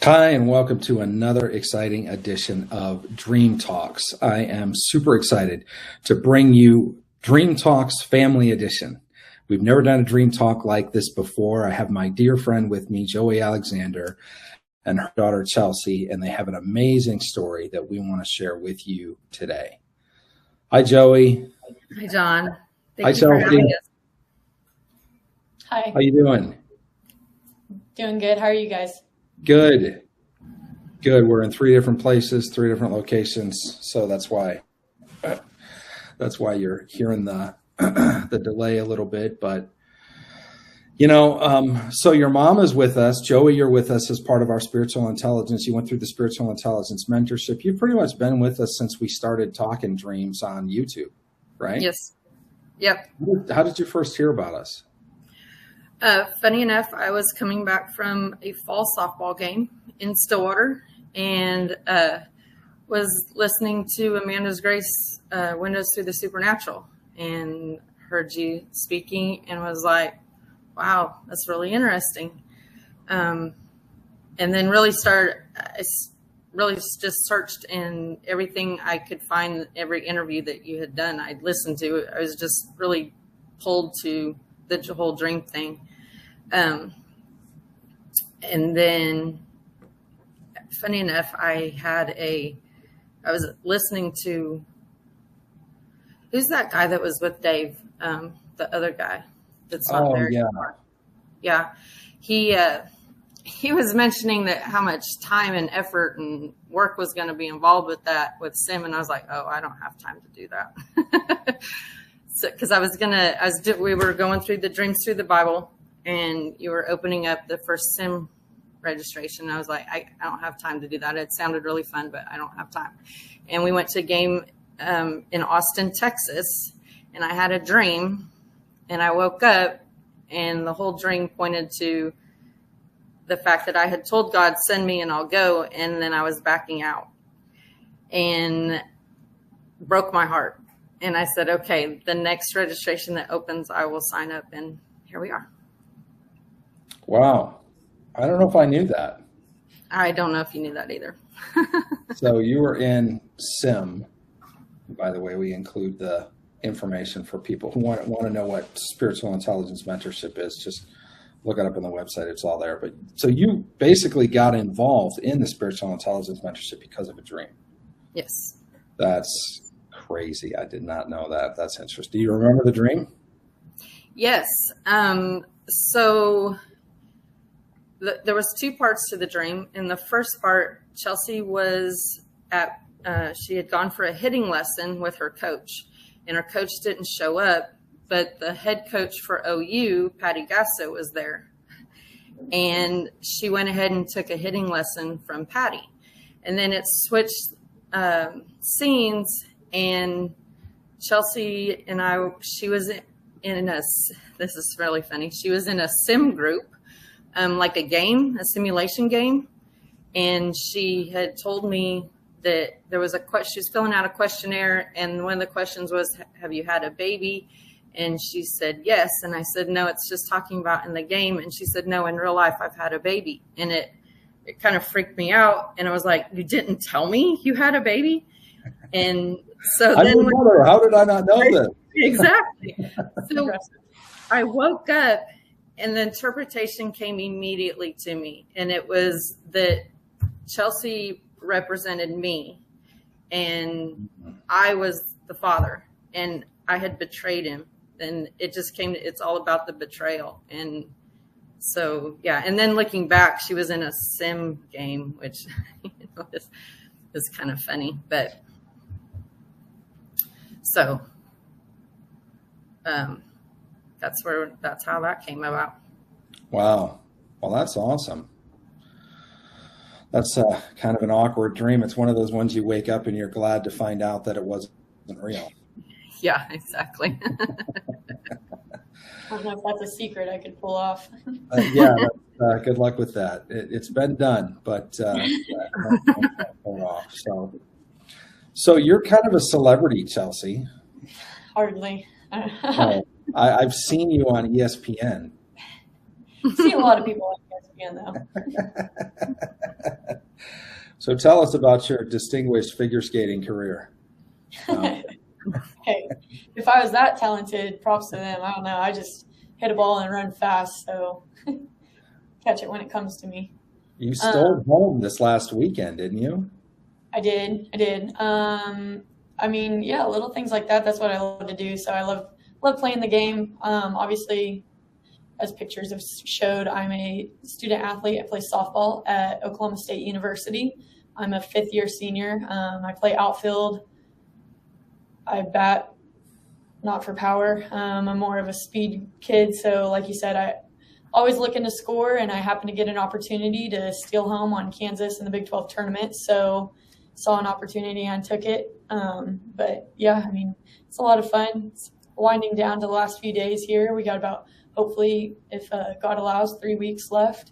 Hi, and welcome to another exciting edition of Dream Talks. I am super excited to bring you Dream Talks Family Edition. We've never done a Dream Talk like this before. I have my dear friend with me, Joey Alexander, and her daughter, Chelsea, and they have an amazing story that we want to share with you today. Hi, Joey. Hi, John. Hi, Chelsea. Hi. How you doing? Doing good. How are you guys? Good. We're in three different places, three different locations, so that's why you're hearing the the delay a little bit. But so your mom is with us, Joey. You're with us as part of our spiritual intelligence. You went through the spiritual intelligence mentorship. You've pretty much been with us since we started talking dreams on YouTube, right? Yes. Yep. How did you first hear about us? Funny enough, I was coming back from a fall softball game in Stillwater and was listening to Amanda's Grace, Windows Through the Supernatural, and heard you speaking and was like, wow, that's really interesting. And then really just searched in everything I could find, every interview that you had done, I'd listened to. I was just really pulled to the whole dream thing. And then funny enough, I was listening to, who's that guy that was with Dave? The other guy that's not there anymore. Yeah. He was mentioning that how much time and effort and work was going to be involved with Sim. And I was like, oh, I don't have time to do that. So, cause we were going through the dreams through the Bible, and you were opening up the first Sim registration. I was like, I don't have time to do that. It sounded really fun, but I don't have time. And we went to a game in Austin, Texas, and I had a dream, and I woke up, and the whole dream pointed to the fact that I had told God, send me and I'll go. And then I was backing out and broke my heart. And I said, okay, the next registration that opens, I will sign up. And here we are. Wow. I don't know if I knew that. I don't know if you knew that either. So you were in SIM. By the way, we include the information for people who want to know what spiritual intelligence mentorship is. Just look it up on the website. It's all there. But so you basically got involved in the spiritual intelligence mentorship because of a dream. Yes. That's crazy. I did not know that. That's interesting. Do you remember the dream? Yes. So there was two parts to the dream. In the first part, Chelsea was she had gone for a hitting lesson with her coach, and her coach didn't show up, but the head coach for OU, Patty Gasso, was there. And she went ahead and took a hitting lesson from Patty. And then it switched scenes, and Chelsea and she was this is really funny. She was in a sim group, like a simulation game. And she had told me that there was she was filling out a questionnaire, and one of the questions was, have you had a baby? And she said, yes. And I said, no, it's just talking about in the game. And she said, no, in real life, I've had a baby. And it kind of freaked me out. And I was like, you didn't tell me you had a baby? And so I'm your mother. How did I not know this? Exactly. So I woke up, and the interpretation came immediately to me. And it was that Chelsea represented me, and I was the father, and I had betrayed him. And it just it's all about the betrayal. And so, yeah. And then looking back, she was in a sim game, which is kind of funny, but so, that's how that came about. Wow. Well, that's awesome. That's kind of an awkward dream. It's one of those ones you wake up and you're glad to find out that it wasn't real. Yeah, exactly. I don't know if that's a secret I could pull off. Good luck with that. It's been done, but pull off. So you're kind of a celebrity, Chelsea. Hardly. I've seen you on ESPN. I see a lot of people on ESPN, though. So tell us about your distinguished figure skating career. Hey, if I was that talented, props to them. I don't know. I just hit a ball and run fast, so catch it when it comes to me. You stole home this last weekend, didn't you? I did. I mean, yeah, little things like that. That's what I love to do. So I love playing the game. Obviously, as pictures have showed, I'm a student athlete. I play softball at Oklahoma State University. I'm a fifth-year senior. I play outfield. I bat not for power. I'm more of a speed kid. So like you said, I always looking to score, and I happened to get an opportunity to steal home on Kansas in the Big 12 tournament. So saw an opportunity and took it. But yeah, I mean, it's a lot of fun. It's winding down to the last few days here. We got about, hopefully, if God allows, 3 weeks left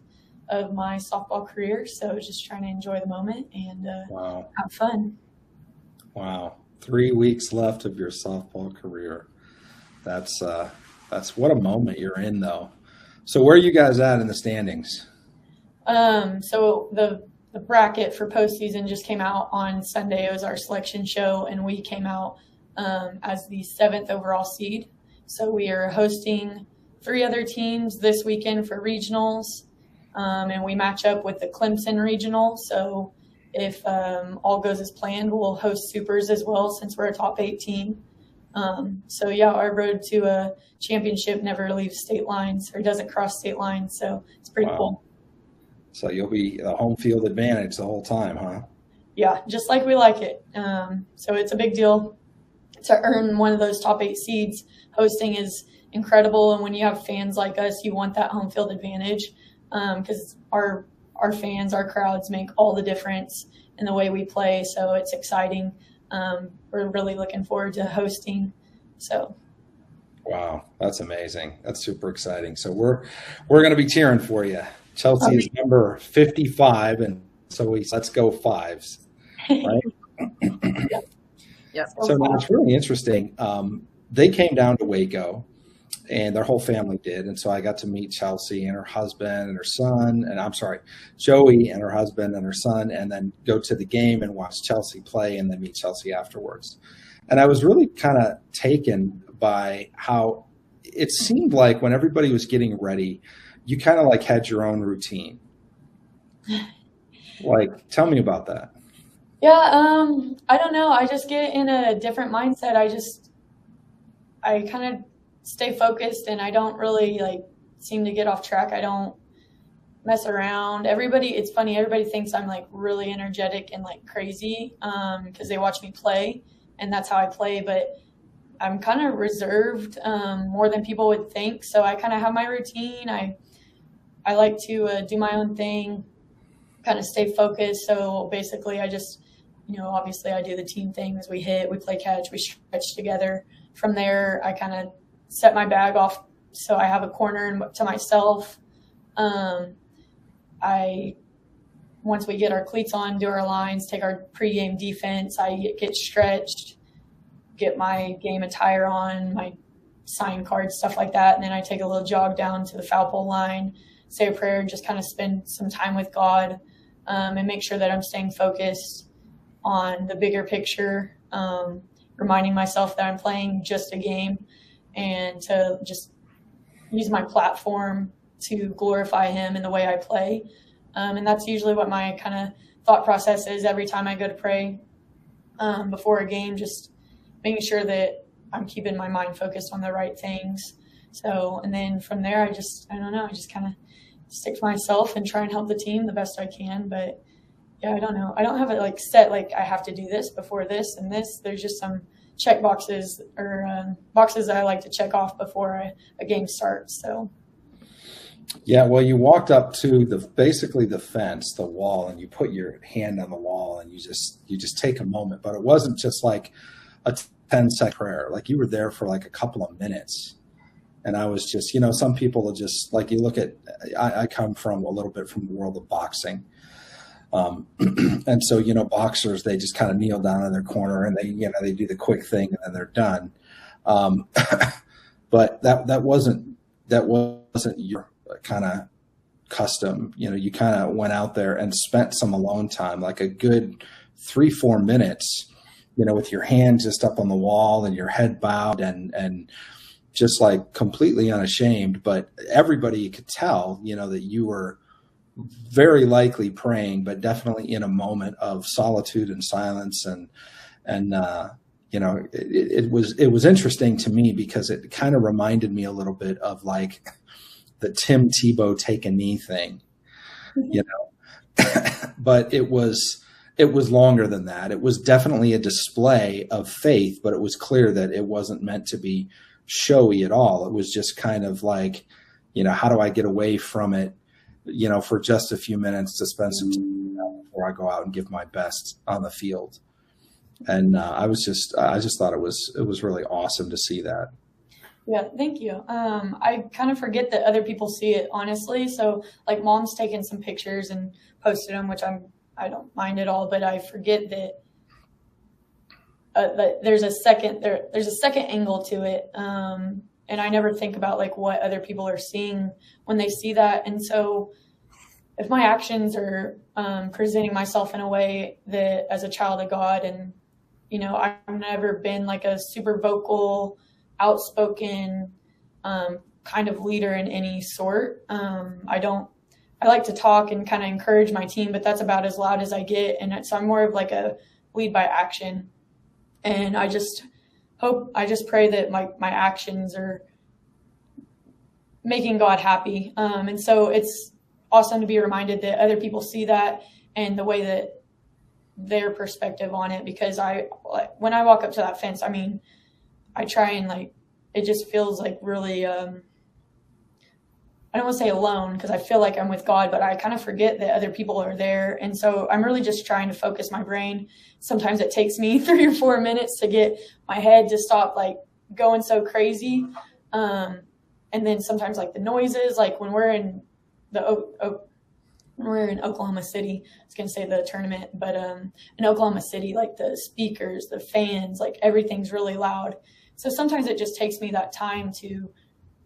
of my softball career. So just trying to enjoy the moment and have fun. Wow. 3 weeks left of your softball career. That's what a moment you're in, though. So where are you guys at in the standings? So the bracket for postseason just came out on Sunday. It was our selection show, and we came out as the 7th overall seed. So we are hosting 3 other teams this weekend for regionals, and we match up with the Clemson regional. So if all goes as planned, we'll host supers as well since we're a top 8 team. So yeah, our road to a championship never leaves state lines or doesn't cross state lines. So it's pretty cool. So you'll be the home field advantage the whole time, huh? Yeah, just like we like it. So it's a big deal to earn one of those top 8 seeds. Hosting is incredible. And when you have fans like us, you want that home field advantage because our fans, our crowds make all the difference in the way we play. So it's exciting. We're really looking forward to hosting. So. Wow, that's amazing. That's super exciting. So we're going to be cheering for you. Chelsea is number 55, and so let's go Fives, right? Yep. So now it's really interesting. They came down to Waco, and their whole family did. And so I got to meet Chelsea and her husband and her son, and Joey and her husband and her son, and then go to the game and watch Chelsea play and then meet Chelsea afterwards. And I was really kind of taken by how it seemed like when everybody was getting ready, you kind of like had your own routine. Like, tell me about that. Yeah, I don't know. I just get in a different mindset. I kind of stay focused, and I don't really seem to get off track. I don't mess around. It's funny. Everybody thinks I'm really energetic and crazy because they watch me play, and that's how I play. But I'm kind of reserved more than people would think. So I kind of have my routine. I like to do my own thing, kind of stay focused. So basically I just, obviously I do the team thing as we play catch, we stretch together. From there, I kind of set my bag off so I have a corner to myself. Once we get our cleats on, do our lines, take our pregame defense, I get stretched, get my game attire on, my sign cards, stuff like that. And then I take a little jog down to the foul pole line, say a prayer, and just kind of spend some time with God and make sure that I'm staying focused on the bigger picture, reminding myself that I'm playing just a game and to just use my platform to glorify Him in the way I play. And that's usually what my kind of thought process is every time I go to pray before a game, just making sure that I'm keeping my mind focused on the right things. So, and then from there, I just kind of stick to myself and try and help the team the best I can. But yeah, I don't know. I don't have it set, I have to do this before this and this. There's just some check boxes or boxes that I like to check off before a game starts. So. Yeah, well, you walked up to basically the fence, the wall, and you put your hand on the wall and you just take a moment. But it wasn't just like a 10-second prayer. You were there for a couple of minutes. And I was just, some people are just you look at, I come from a little bit from the world of boxing. And so, boxers, they just kind of kneel down in their corner and they do the quick thing and then they're done. But that wasn't your kind of custom. You kind of went out there and spent some alone time, like a good 3-4 minutes, with your hand just up on the wall and your head bowed and just like completely unashamed. But everybody could tell, that you were very likely praying, but definitely in a moment of solitude and silence. And it was interesting to me because it kind of reminded me a little bit of like the Tim Tebow take a knee thing, but it was longer than that. It was definitely a display of faith, but it was clear that it wasn't meant to be showy at all. It was just kind of like, how do I get away from it, for just a few minutes to spend some time before I go out and give my best on the field. And I just thought it was really awesome to see that. Yeah, thank you. I kind of forget that other people see it, honestly. So like Mom's taken some pictures and posted them, which I don't mind at all, but I forget that there's a second angle to it. And I never think about like what other people are seeing when they see that. And so if my actions are presenting myself in a way that as a child of God, and, I've never been like a super vocal, outspoken kind of leader in any sort. I like to talk and kind of encourage my team, but that's about as loud as I get. And so I'm more of like a lead by action. And I just pray that my actions are making God happy. And so it's awesome to be reminded that other people see that and the way that their perspective on it, because when I walk up to that fence, I try and like, it just feels like really, I don't want to say alone because I feel like I'm with God, but I kind of forget that other people are there. And so I'm really just trying to focus my brain. Sometimes it takes me 3 or 4 minutes to get my head to stop like going so crazy. And then sometimes like the noises, like when we're in Oklahoma City, I was going to say the tournament, but in Oklahoma City, like the speakers, the fans, like everything's really loud. So sometimes it just takes me that time to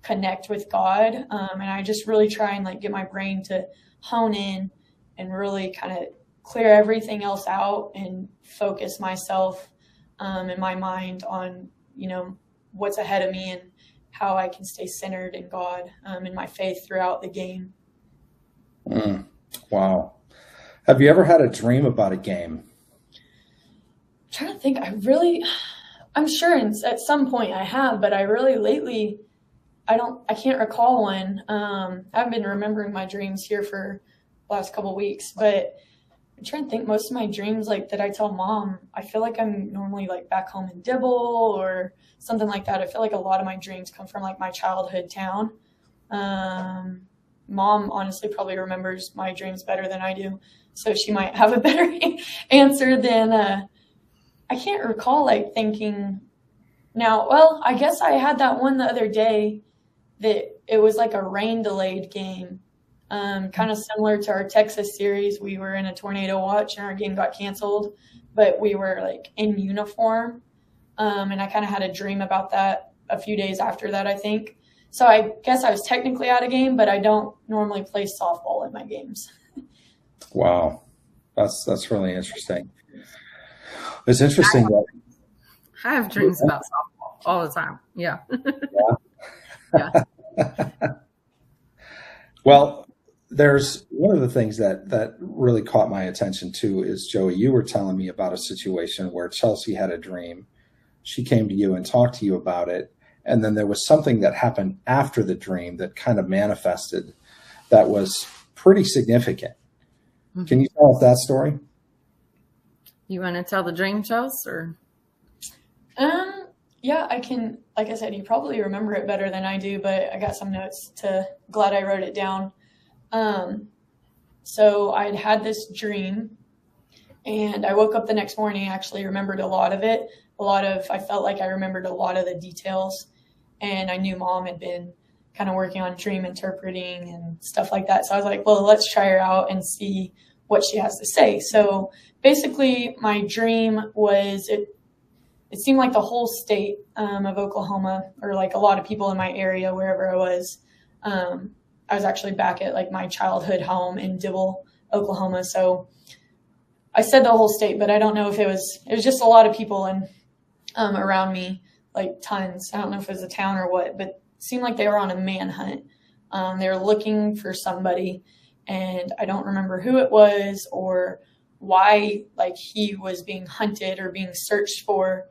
connect with God. And I just really try and like get my brain to hone in and really kind of clear everything else out and focus myself in my mind on, what's ahead of me and how I can stay centered in God and my faith throughout the game. Wow. Have you ever had a dream about a game? I'm trying to think. I'm sure at some point I have, but I really lately, I can't recall one. I've been remembering my dreams here for the last couple of weeks, but I'm trying to think. Most of my dreams, like that I tell Mom, I feel like I'm normally like back home in Dibble or something like that. I feel like a lot of my dreams come from like my childhood town. Mom honestly probably remembers my dreams better than I do, so she might have a better answer than I can't recall like thinking now. Well, I guess I had that one the other day that it was like a rain delayed game, kind of similar to our Texas series. We were in a tornado watch and our game got canceled, but we were like in uniform. And I kind of had a dream about that a few days after that, I think. So I guess I was technically out of game, but I don't normally play softball in my games. Wow. That's really interesting. It's interesting that I have dreams about softball all the time. Yeah. Yeah. Well, there's one of the things that really caught my attention too is, Joey, you were telling me about a situation where Chelsea had a dream. She came to you and talked to you about it. And then there was something that happened after the dream that kind of manifested that was pretty significant. Mm-hmm. Can you tell us that story? You want to tell the dream, Chelsea, or? Yeah, I can. Like I said, you probably remember it better than I do, but I got some notes glad I wrote it down. So I'd had this dream and I woke up the next morning, actually remembered a lot of it. I felt like I remembered a lot of the details, and I knew Mom had been kind of working on dream interpreting and stuff like that. So I was like, well, let's try her out and see what she has to say. So basically my dream was, it seemed like the whole state of Oklahoma, or like a lot of people in my area, wherever I was, I was actually back at like my childhood home in Dibble, Oklahoma. So I said the whole state, but I don't know if it was just a lot of people and around me, like tons. I don't know if it was a town or what, but it seemed like they were on a manhunt. They were looking for somebody, and I don't remember who it was or why like he was being hunted or being searched for.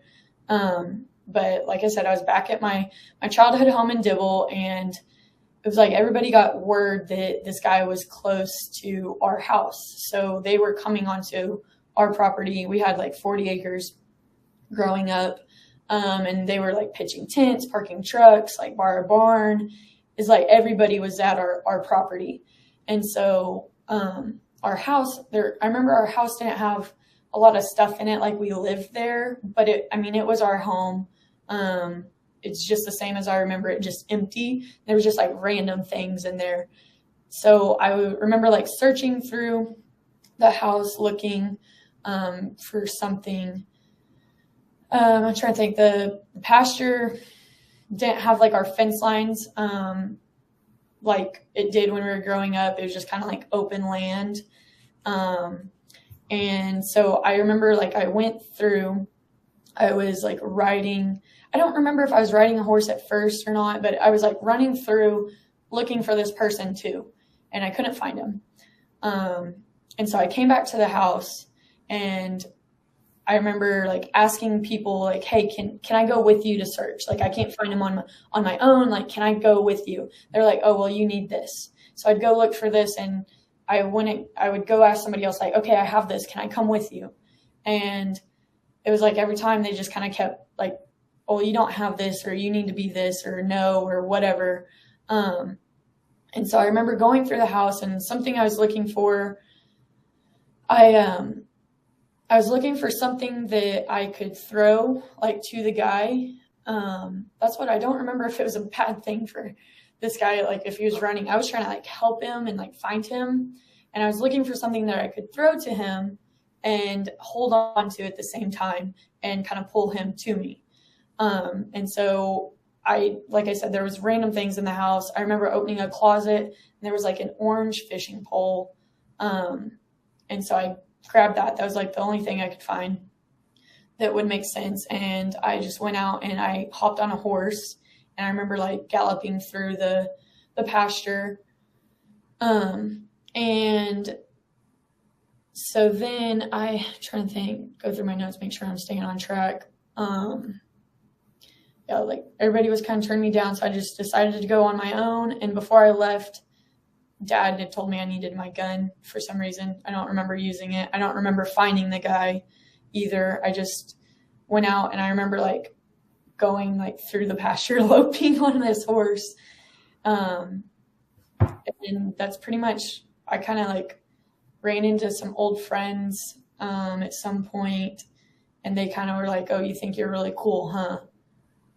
But like I said, I was back at my childhood home in Dibble, and it was like everybody got word that this guy was close to our house. So they were coming onto our property. We had like 40 acres growing up. And they were like pitching tents, parking trucks, like bar barn. It's like everybody was at our property. And so our house there, I remember our house didn't have a lot of stuff in it. Like we lived there, but it was our home. It's just the same as I remember it, just empty. There was just like random things in there. So I remember like searching through the house, looking for something. I'm trying to think. The pasture didn't have like our fence lines like it did when we were growing up. It was just kind of like open land. And so I remember like I went through, I was like riding. I don't remember if I was riding a horse at first or not, but I was like running through looking for this person too. And I couldn't find him. And so I came back to the house, and I remember like asking people like, hey, can I go with you to search? Like, I can't find him on my own. Like, can I go with you? They're like, oh, well, you need this. So I'd go look for this, and I would go ask somebody else like, okay, I have this. Can I come with you? And it was like every time they just kind of kept like, oh, you don't have this, or you need to be this, or no, or whatever. And so I remember going through the house, and something I was looking for, I was looking for something that I could throw like to the guy. That's what I don't remember if it was a bad thing for this guy. Like if he was running, I was trying to like help him and like find him. And I was looking for something that I could throw to him and hold on to at the same time and kind of pull him to me. And so like I said, there was random things in the house. I remember opening a closet, and there was like an orange fishing pole. And so I grabbed that. That was like the only thing I could find that would make sense. And I just went out and I hopped on a horse, and I remember like galloping through the pasture. And so then trying to think, go through my notes, make sure I'm staying on track. Yeah, like everybody was kind of turning me down. So I just decided to go on my own. And before I left, Dad had told me I needed my gun for some reason. I don't remember using it. I don't remember finding the guy either. I just went out, and I remember like going like through the pasture, loping on this horse. And that's pretty much, I kind of like ran into some old friends at some point, and they kind of were like, oh, you think you're really cool, huh?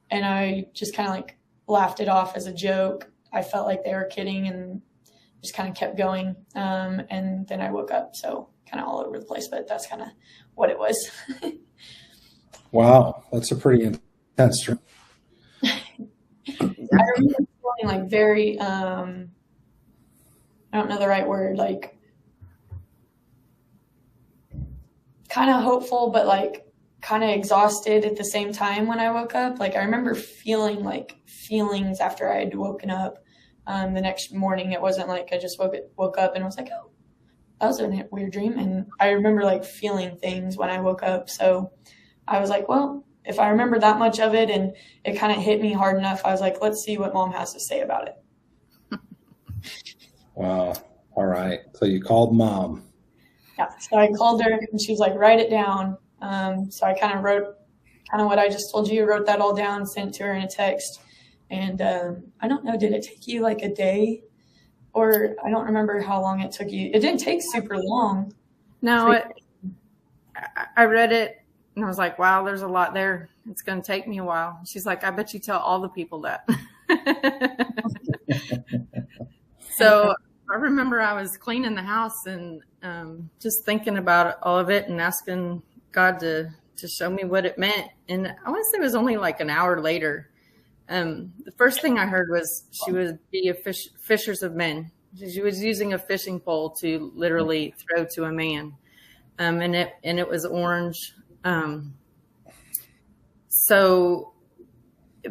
And I just kind of like laughed it off as a joke. I felt like they were kidding, and just kind of kept going. And then I woke up. So kind of all over the place, but that's kind of what it was. Wow. That's a pretty intense dream. I remember feeling like very, I don't know the right word, like kind of hopeful, but like kind of exhausted at the same time when I woke up. Like I remember feeling like feelings after I had woken up. The next morning, it wasn't like I just woke up and was like, oh, that was a weird dream. And I remember like feeling things when I woke up. So I was like, well, if I remember that much of it and it kind of hit me hard enough, I was like, let's see what Mom has to say about it. Wow. All right. So you called Mom. Yeah. So I called her, and she was like, write it down. So I kind of wrote what I just told you, wrote that all down, sent to her in a text. And I don't know, did it take you like a day? Or I don't remember how long it took you. It didn't take super long. No, I read it, and I was like, wow, there's a lot there. It's going to take me a while. She's like, I bet you tell all the people that. So I remember I was cleaning the house and just thinking about all of it and asking God to show me what it meant. And I want to say it was only like an hour later. The first thing I heard was she would be a fishers of men. She was using a fishing pole to literally throw to a man, and it was orange. So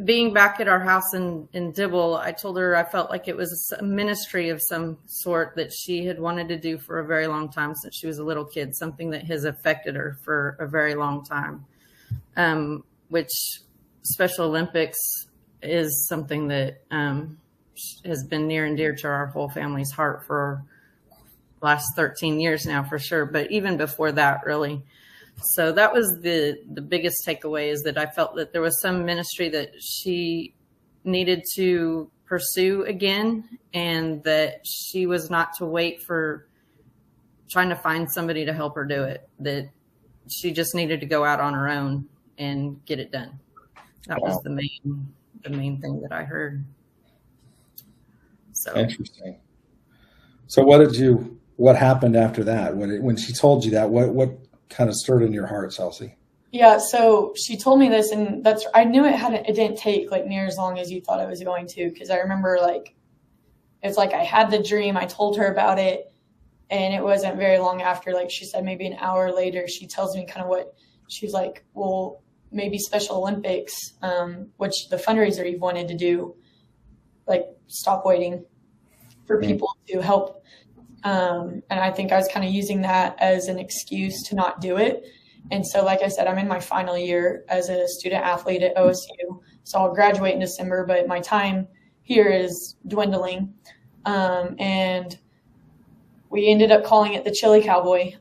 being back at our house in Dibble, I told her I felt like it was a ministry of some sort that she had wanted to do for a very long time since she was a little kid, something that has affected her for a very long time, which Special Olympics is something that has been near and dear to our whole family's heart for the last 13 years now, for sure. But even before that, really. So that was the biggest takeaway, is that I felt that there was some ministry that she needed to pursue again, and that she was not to wait for trying to find somebody to help her do it, that she just needed to go out on her own and get it done. That was the main thing that I heard. So interesting. So what happened after that? When she told you that, what kind of stirred in your heart, Chelsea? Yeah, so she told me this, and I knew it didn't take like near as long as you thought it was going to, because I remember it's like I had the dream, I told her about it, and it wasn't very long after, like she said, maybe an hour later, she tells me kind of what she's like, well, maybe Special Olympics, which the fundraiser you've wanted to do, like stop waiting for people to help. And I think I was kind of using that as an excuse to not do it. And so, like I said, I'm in my final year as a student athlete at OSU. So I'll graduate in December, but my time here is dwindling. And we ended up calling it the Chili Cowboy.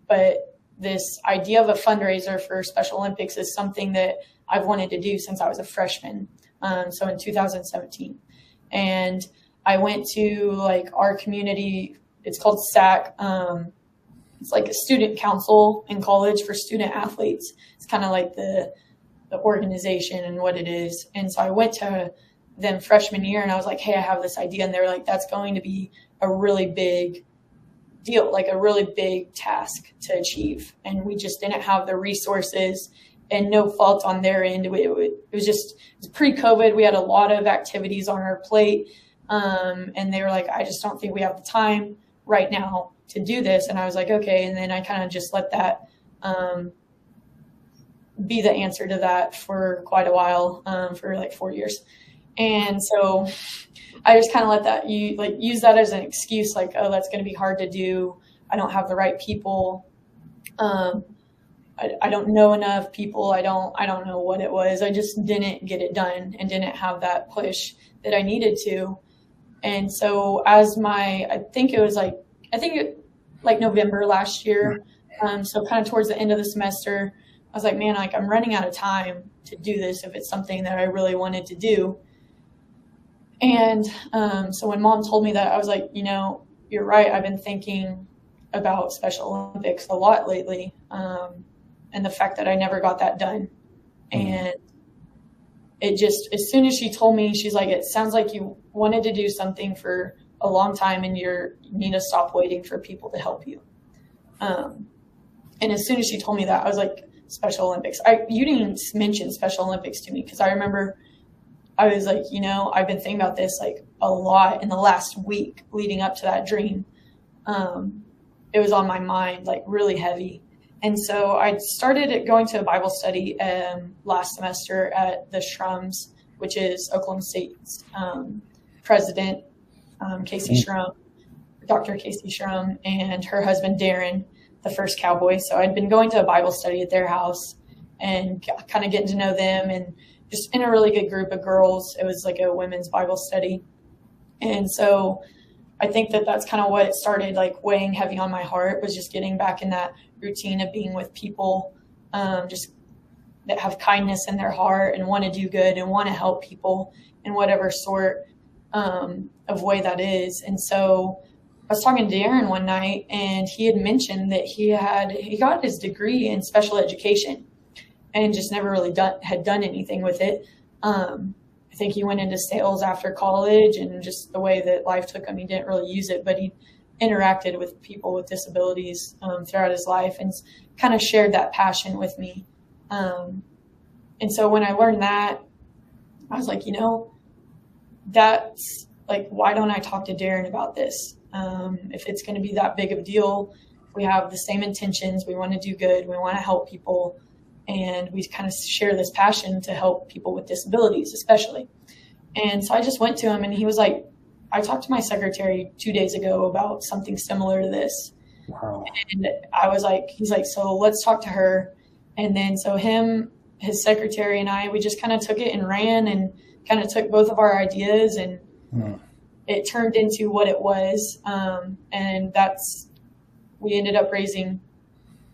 But this idea of a fundraiser for Special Olympics is something that I've wanted to do since I was a freshman. So in 2017. And I went to like our community, it's called SAC. It's like a student council in college for student athletes. It's kind of like the organization and what it is. And so I went to them freshman year and I was like, hey, I have this idea. And they were like, that's going to be a really big deal, like a really big task to achieve. And we just didn't have the resources, and no fault on their end. It was pre-COVID. We had a lot of activities on our plate. And they were like, I just don't think we have the time right now to do this. And I was like, okay. And then I kind of just let that be the answer to that for quite a while, for like 4 years. And so I just kind of let that, use that as an excuse, like, oh, that's going to be hard to do. I don't have the right people. I don't know enough people. I don't know what it was. I just didn't get it done and didn't have that push that I needed to. And so I think it was November last year. So kind of towards the end of the semester, I was like, man, I'm running out of time to do this if it's something that I really wanted to do. And so when Mom told me that, I was like, you're right. I've been thinking about Special Olympics a lot lately, and the fact that I never got that done. And it just, as soon as she told me, she's like, it sounds like you wanted to do something for a long time and you need to stop waiting for people to help you. And as soon as she told me that, I was like, Special Olympics. You didn't mention Special Olympics to me, because I remember I was like, I've been thinking about this like a lot in the last week leading up to that dream. It was on my mind, like really heavy. And so I started going to a Bible study last semester at the Shrums, which is Oklahoma State's president, Casey Shrum, Dr. Casey Shrum, and her husband, Darren, the first cowboy. So I'd been going to a Bible study at their house and kind of getting to know them, and just in a really good group of girls. It was like a women's Bible study. And so I think that that's kind of what started like weighing heavy on my heart, was just getting back in that routine of being with people, just that have kindness in their heart and want to do good and want to help people in whatever sort of way that is. And so I was talking to Darren one night, and he had mentioned that he got his degree in special education and just never really had done anything with it. I think he went into sales after college, and just the way that life took him, he didn't really use it, but he interacted with people with disabilities throughout his life and kind of shared that passion with me. And so when I learned that, I was like, that's like, why don't I talk to Darren about this? If it's going to be that big of a deal, we have the same intentions. We want to do good. We want to help people. And we kind of share this passion to help people with disabilities, especially. And so I just went to him, and he was like, I talked to my secretary 2 days ago about something similar to this. Wow. And I was like, he's like, so let's talk to her. And then so his secretary and I, we just kind of took it and ran and kind of took both of our ideas, and it turned into what it was. And we ended up raising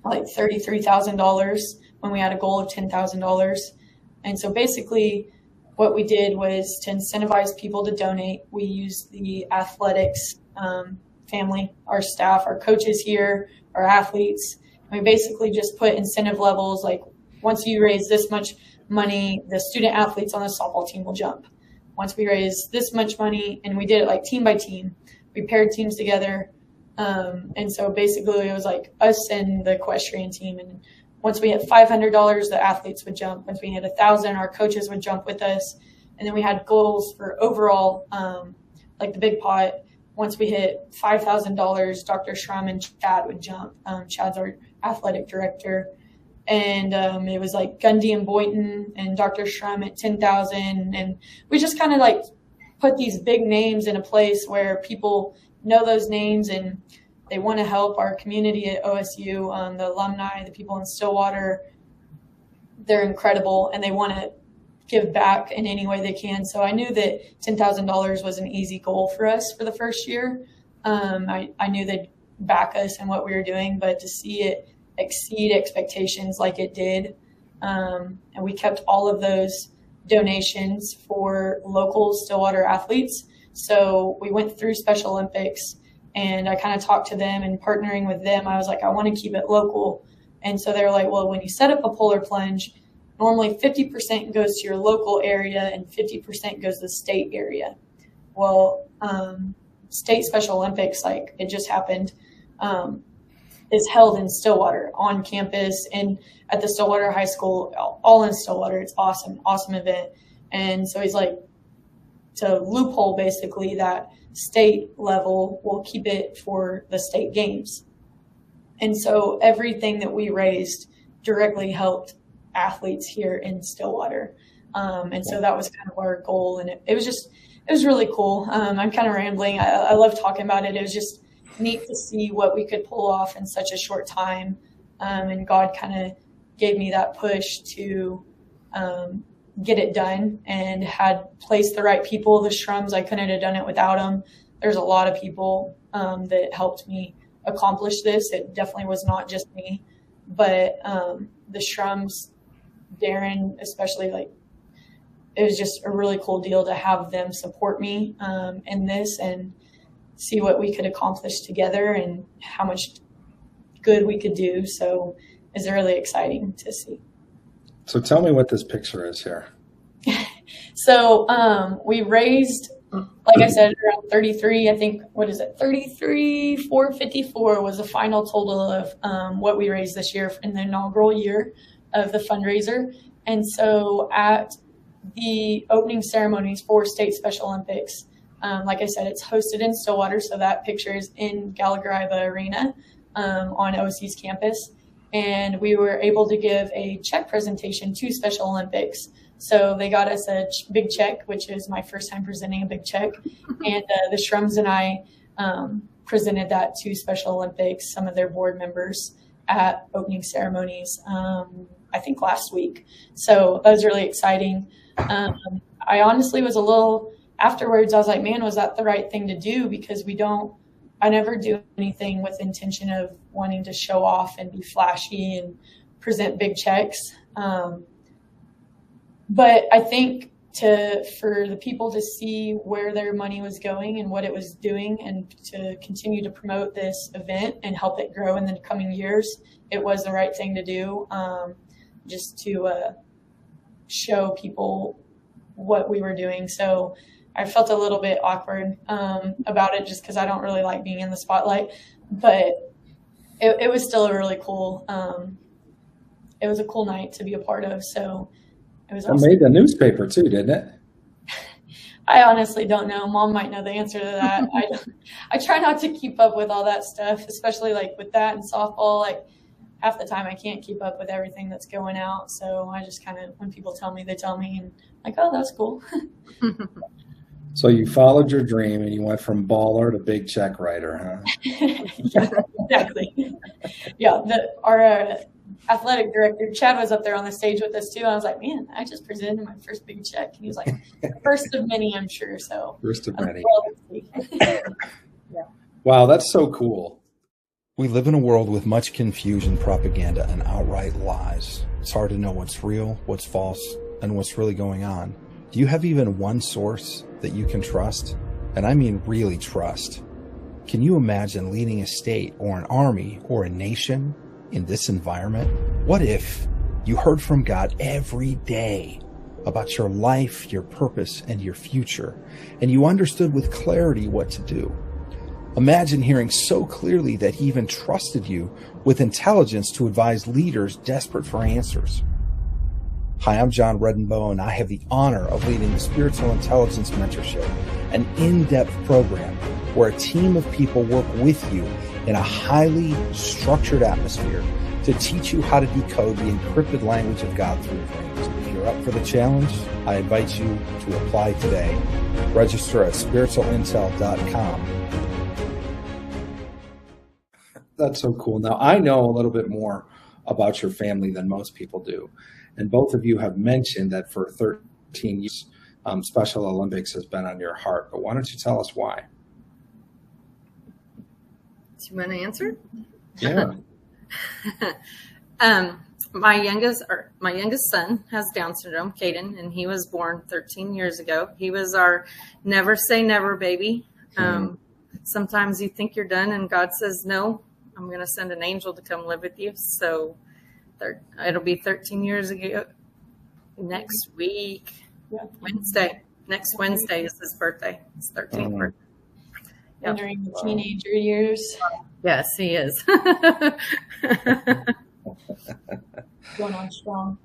like $33,000 when we had a goal of $10,000. And so basically what we did was to incentivize people to donate. We used the athletics family, our staff, our coaches here, our athletes. We basically just put incentive levels, like once you raise this much money, the student athletes on the softball team will jump. Once we raise this much money, and we did it like team by team. We paired teams together. And so basically it was like us and the equestrian team. And once we hit $500, the athletes would jump. Once we hit 1,000, our coaches would jump with us. And then we had goals for overall, like the big pot. Once we hit $5,000, Dr. Schrum and Chad would jump. Chad's our athletic director. And it was like Gundy and Boynton and Dr. Schrum at 10,000. And we just kind of like put these big names in a place where people know those names and they want to help our community at OSU. The alumni, the people in Stillwater, they're incredible, and they want to give back in any way they can. So I knew that $10,000 was an easy goal for us for the first year. I knew they'd back us in what we were doing, but to see it exceed expectations like it did. And we kept all of those donations for local Stillwater athletes. So we went through Special Olympics, and I kind of talked to them, and partnering with them, I was like, I want to keep it local. And so they were like, well, when you set up a polar plunge, normally 50% goes to your local area and 50% goes to the state area. Well, state Special Olympics, like it just happened, is held in Stillwater on campus and at the Stillwater High School, all in Stillwater. It's awesome, awesome event. And so he's like, to loophole basically that state level, we'll keep it for the state games. And so everything that we raised directly helped athletes here in Stillwater. And so that was kind of our goal. And it was really cool. I'm kind of rambling. I love talking about it. It was just neat to see what we could pull off in such a short time. And God kind of gave me that push to get it done, and had placed the right people. The Shrums, I couldn't have done it without them. There's a lot of people that helped me accomplish this. It definitely was not just me, but the Shrums, Darren especially, like it was just a really cool deal to have them support me in this and see what we could accomplish together and how much good we could do. So it's really exciting to see. So tell me what this picture is here. So we raised, like I said, around 33, I think, what is it? 33,454 was the final total of what we raised this year in the inaugural year of the fundraiser. And so at the opening ceremonies for State Special Olympics, like I said, it's hosted in Stillwater. So that picture is in Gallagher Arena on OSU's campus. And we were able to give a check presentation to Special Olympics. So they got us a big check, which is my first time presenting a big check. And the Shrums and I presented that to Special Olympics, some of their board members at opening ceremonies, I think last week. So that was really exciting. I honestly was a little, afterwards, I was like, man, was that the right thing to do? Because I never do anything with intention of wanting to show off and be flashy and present big checks. But I think for the people to see where their money was going and what it was doing, and to continue to promote this event and help it grow in the coming years, it was the right thing to do, just to show people what we were doing. So I felt a little bit awkward about it, just because I don't really like being in the spotlight, but it was still a really cool, it was a cool night to be a part of. So it was awesome. It made the newspaper too, didn't it? I honestly don't know. Mom might know the answer to that. I try not to keep up with all that stuff, especially like with that and softball. Like half the time I can't keep up with everything that's going out. So I just kind of, when people tell me, they tell me, and like, oh, that's cool. So you followed your dream and you went from baller to big check writer, huh? Yeah, exactly. Yeah, our athletic director, Chad, was up there on the stage with us too. I was like, man, I just presented my first big check. And he was like, first of many, I'm sure. So First of many. Yeah. Wow, that's so cool. We live in a world with much confusion, propaganda, and outright lies. It's hard to know what's real, what's false, and what's really going on. Do you have even one source that you can trust? And I mean really trust. Can you imagine leading a state or an army or a nation in this environment? What if you heard from God every day about your life, your purpose, and your future, and you understood with clarity what to do? Imagine hearing so clearly that He even trusted you with intelligence to advise leaders desperate for answers. Hi, I'm John Redenbow, and I have the honor of leading the Spiritual Intelligence Mentorship, an in-depth program where a team of people work with you in a highly structured atmosphere to teach you how to decode the encrypted language of God through dreams. If you're up for the challenge, I invite you to apply today. Register at spiritualintel.com. That's so cool. Now, I know a little bit more about your family than most people do. And both of you have mentioned that for 13 years, Special Olympics has been on your heart. But why don't you tell us why? Do you want to answer? Yeah. My youngest son has Down syndrome, Caden, and he was born 13 years ago. He was our never say never baby. Sometimes you think you're done and God says, no, I'm going to send an angel to come live with you. So it'll be 13 years ago next week, Wednesday. Next Wednesday is his birthday. It's 13th birthday. Entering the teenager years. Yes, he is. Going on strong.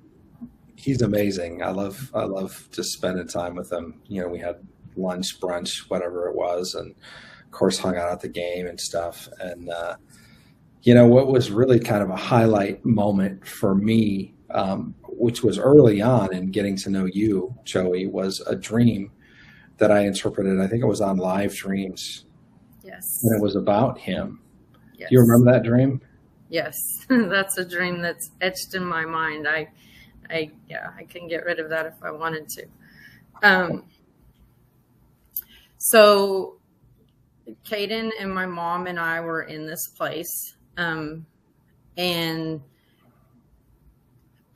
He's amazing. I love just spending time with him. You know, we had lunch, brunch, whatever it was, and of course hung out at the game and stuff. And you know, what was really kind of a highlight moment for me, which was early on in getting to know you, Joey, was a dream that I interpreted. I think it was on Live Dreams. Yes. And it was about him. Yes. Do you remember that dream? Yes. That's a dream that's etched in my mind. I can get rid of that if I wanted to. So Caden and my mom and I were in this place. And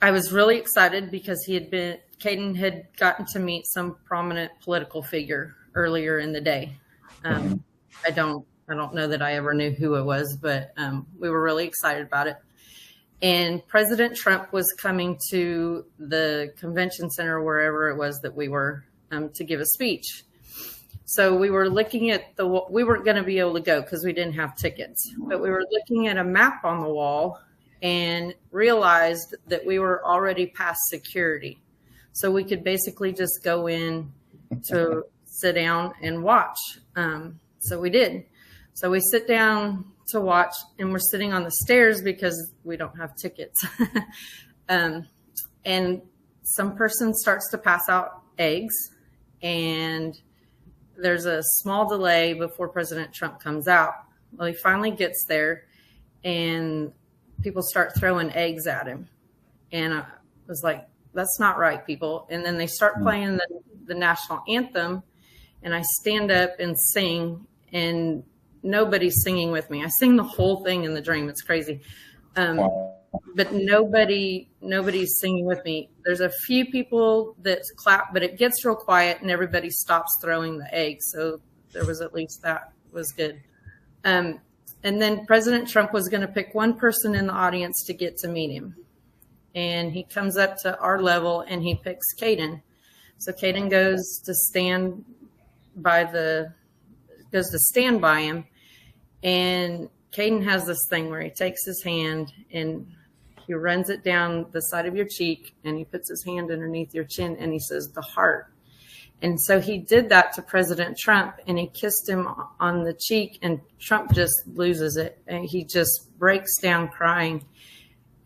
I was really excited because Caden had gotten to meet some prominent political figure earlier in the day. I don't know that I ever knew who it was, but we were really excited about it. And President Trump was coming to the convention center, wherever it was that we were, to give a speech. So we were looking at we weren't going to be able to go because we didn't have tickets, but we were looking at a map on the wall and realized that we were already past security. So we could basically just go in to sit down and watch. So we did. So we sit down to watch, and we're sitting on the stairs because we don't have tickets. And some person starts to pass out eggs, and there's a small delay before President Trump comes out. Well, he finally gets there, and people start throwing eggs at him. And I was like, that's not right, people. And then they start playing the national anthem, and I stand up and sing, and nobody's singing with me. I sing the whole thing in the dream. It's crazy. But nobody's singing with me. There's a few people that clap, but it gets real quiet and everybody stops throwing the eggs. So there was at least that was good. And then President Trump was going to pick one person in the audience to get to meet him. And he comes up to our level and he picks Caden. So Caden goes to stand by him. And Caden has this thing where he takes his hand and he runs it down the side of your cheek and he puts his hand underneath your chin and he says, the heart. And so he did that to President Trump, and he kissed him on the cheek, and Trump just loses it. And he just breaks down crying.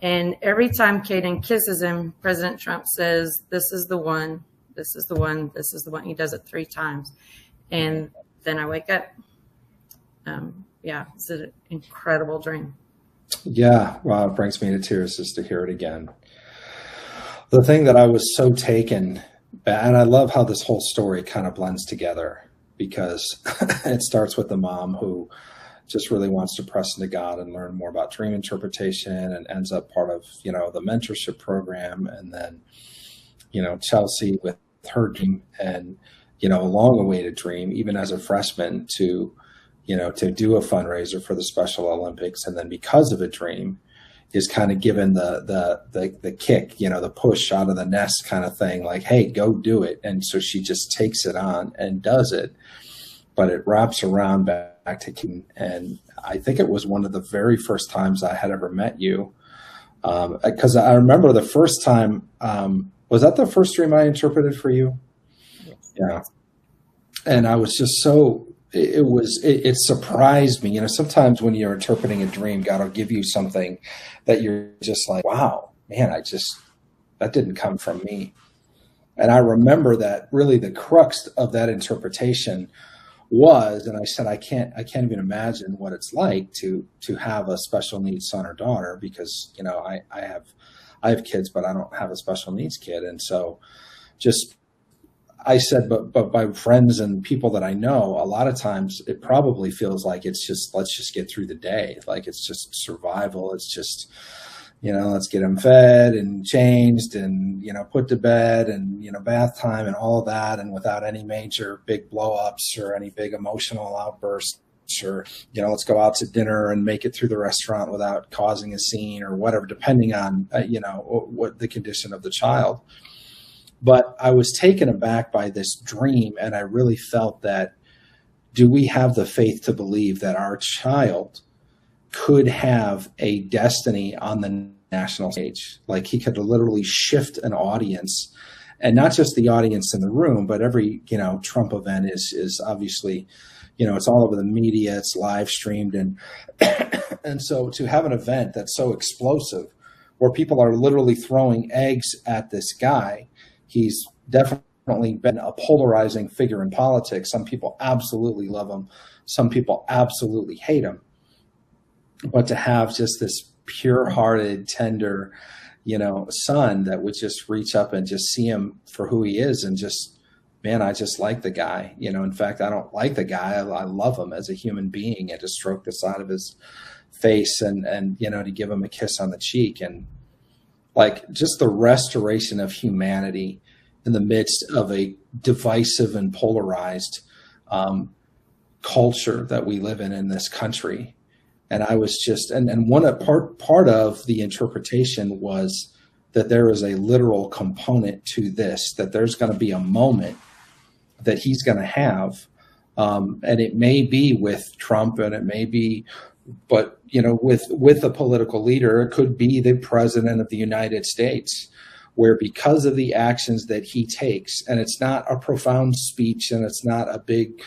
And every time Caden kisses him, President Trump says, "This is the one, this is the one, this is the one." He does it 3 times. And then I wake up. Yeah, it's an incredible dream. Yeah, wow, it brings me to tears just to hear it again. The thing that I was so taken, and I love how this whole story kind of blends together, because it starts with the mom who just really wants to press into God and learn more about dream interpretation, and ends up part of, the mentorship program. And then, Chelsea with her dream, and, a long awaited dream, even as a freshman, to do a fundraiser for the Special Olympics. And then because of a dream, is kind of given the kick, the push out of the nest kind of thing, like, hey, go do it. And so she just takes it on and does it. But it wraps around back to Keaton. And I think it was one of the very first times I had ever met you. Because I remember the first time, was that the first dream I interpreted for you? Yes. Yeah. And I was just it surprised me. Sometimes when you're interpreting a dream, God will give you something that you're just like, wow, man, that didn't come from me. And I remember that really the crux of that interpretation was, and I said, I can't even imagine what it's like to have a special needs son or daughter, because, I have kids, but I don't have a special needs kid. And so I said, but by friends and people that I know, a lot of times it probably feels like it's just, let's just get through the day. Like it's just survival. It's just, let's get them fed and changed and, put to bed and, bath time and all of that. And without any major big blow ups or any big emotional outbursts, or, let's go out to dinner and make it through the restaurant without causing a scene or whatever, depending on, what the condition of the child. But I was taken aback by this dream, and I really felt that, do we have the faith to believe that our child could have a destiny on the national stage? Like he could literally shift an audience, and not just the audience in the room, but every, Trump event is obviously, it's all over the media, it's live streamed. And so to have an event that's so explosive, where people are literally throwing eggs at this guy. He's definitely been a polarizing figure in politics. Some people absolutely love him. Some people absolutely hate him. But to have just this pure-hearted, tender, son that would just reach up and just see him for who he is, and just, man, I just like the guy. In fact, I don't like the guy. I love him as a human being, and to stroke the side of his face and to give him a kiss on the cheek. And like just the restoration of humanity in the midst of a divisive and polarized culture that we live in this country. And I was just, and one part of the interpretation was that there is a literal component to this, that there's going to be a moment that he's going to have. And it may be with Trump, and it may be, but with a political leader, it could be the president of the United States, where because of the actions that he takes, and it's not a profound speech, and it's not a big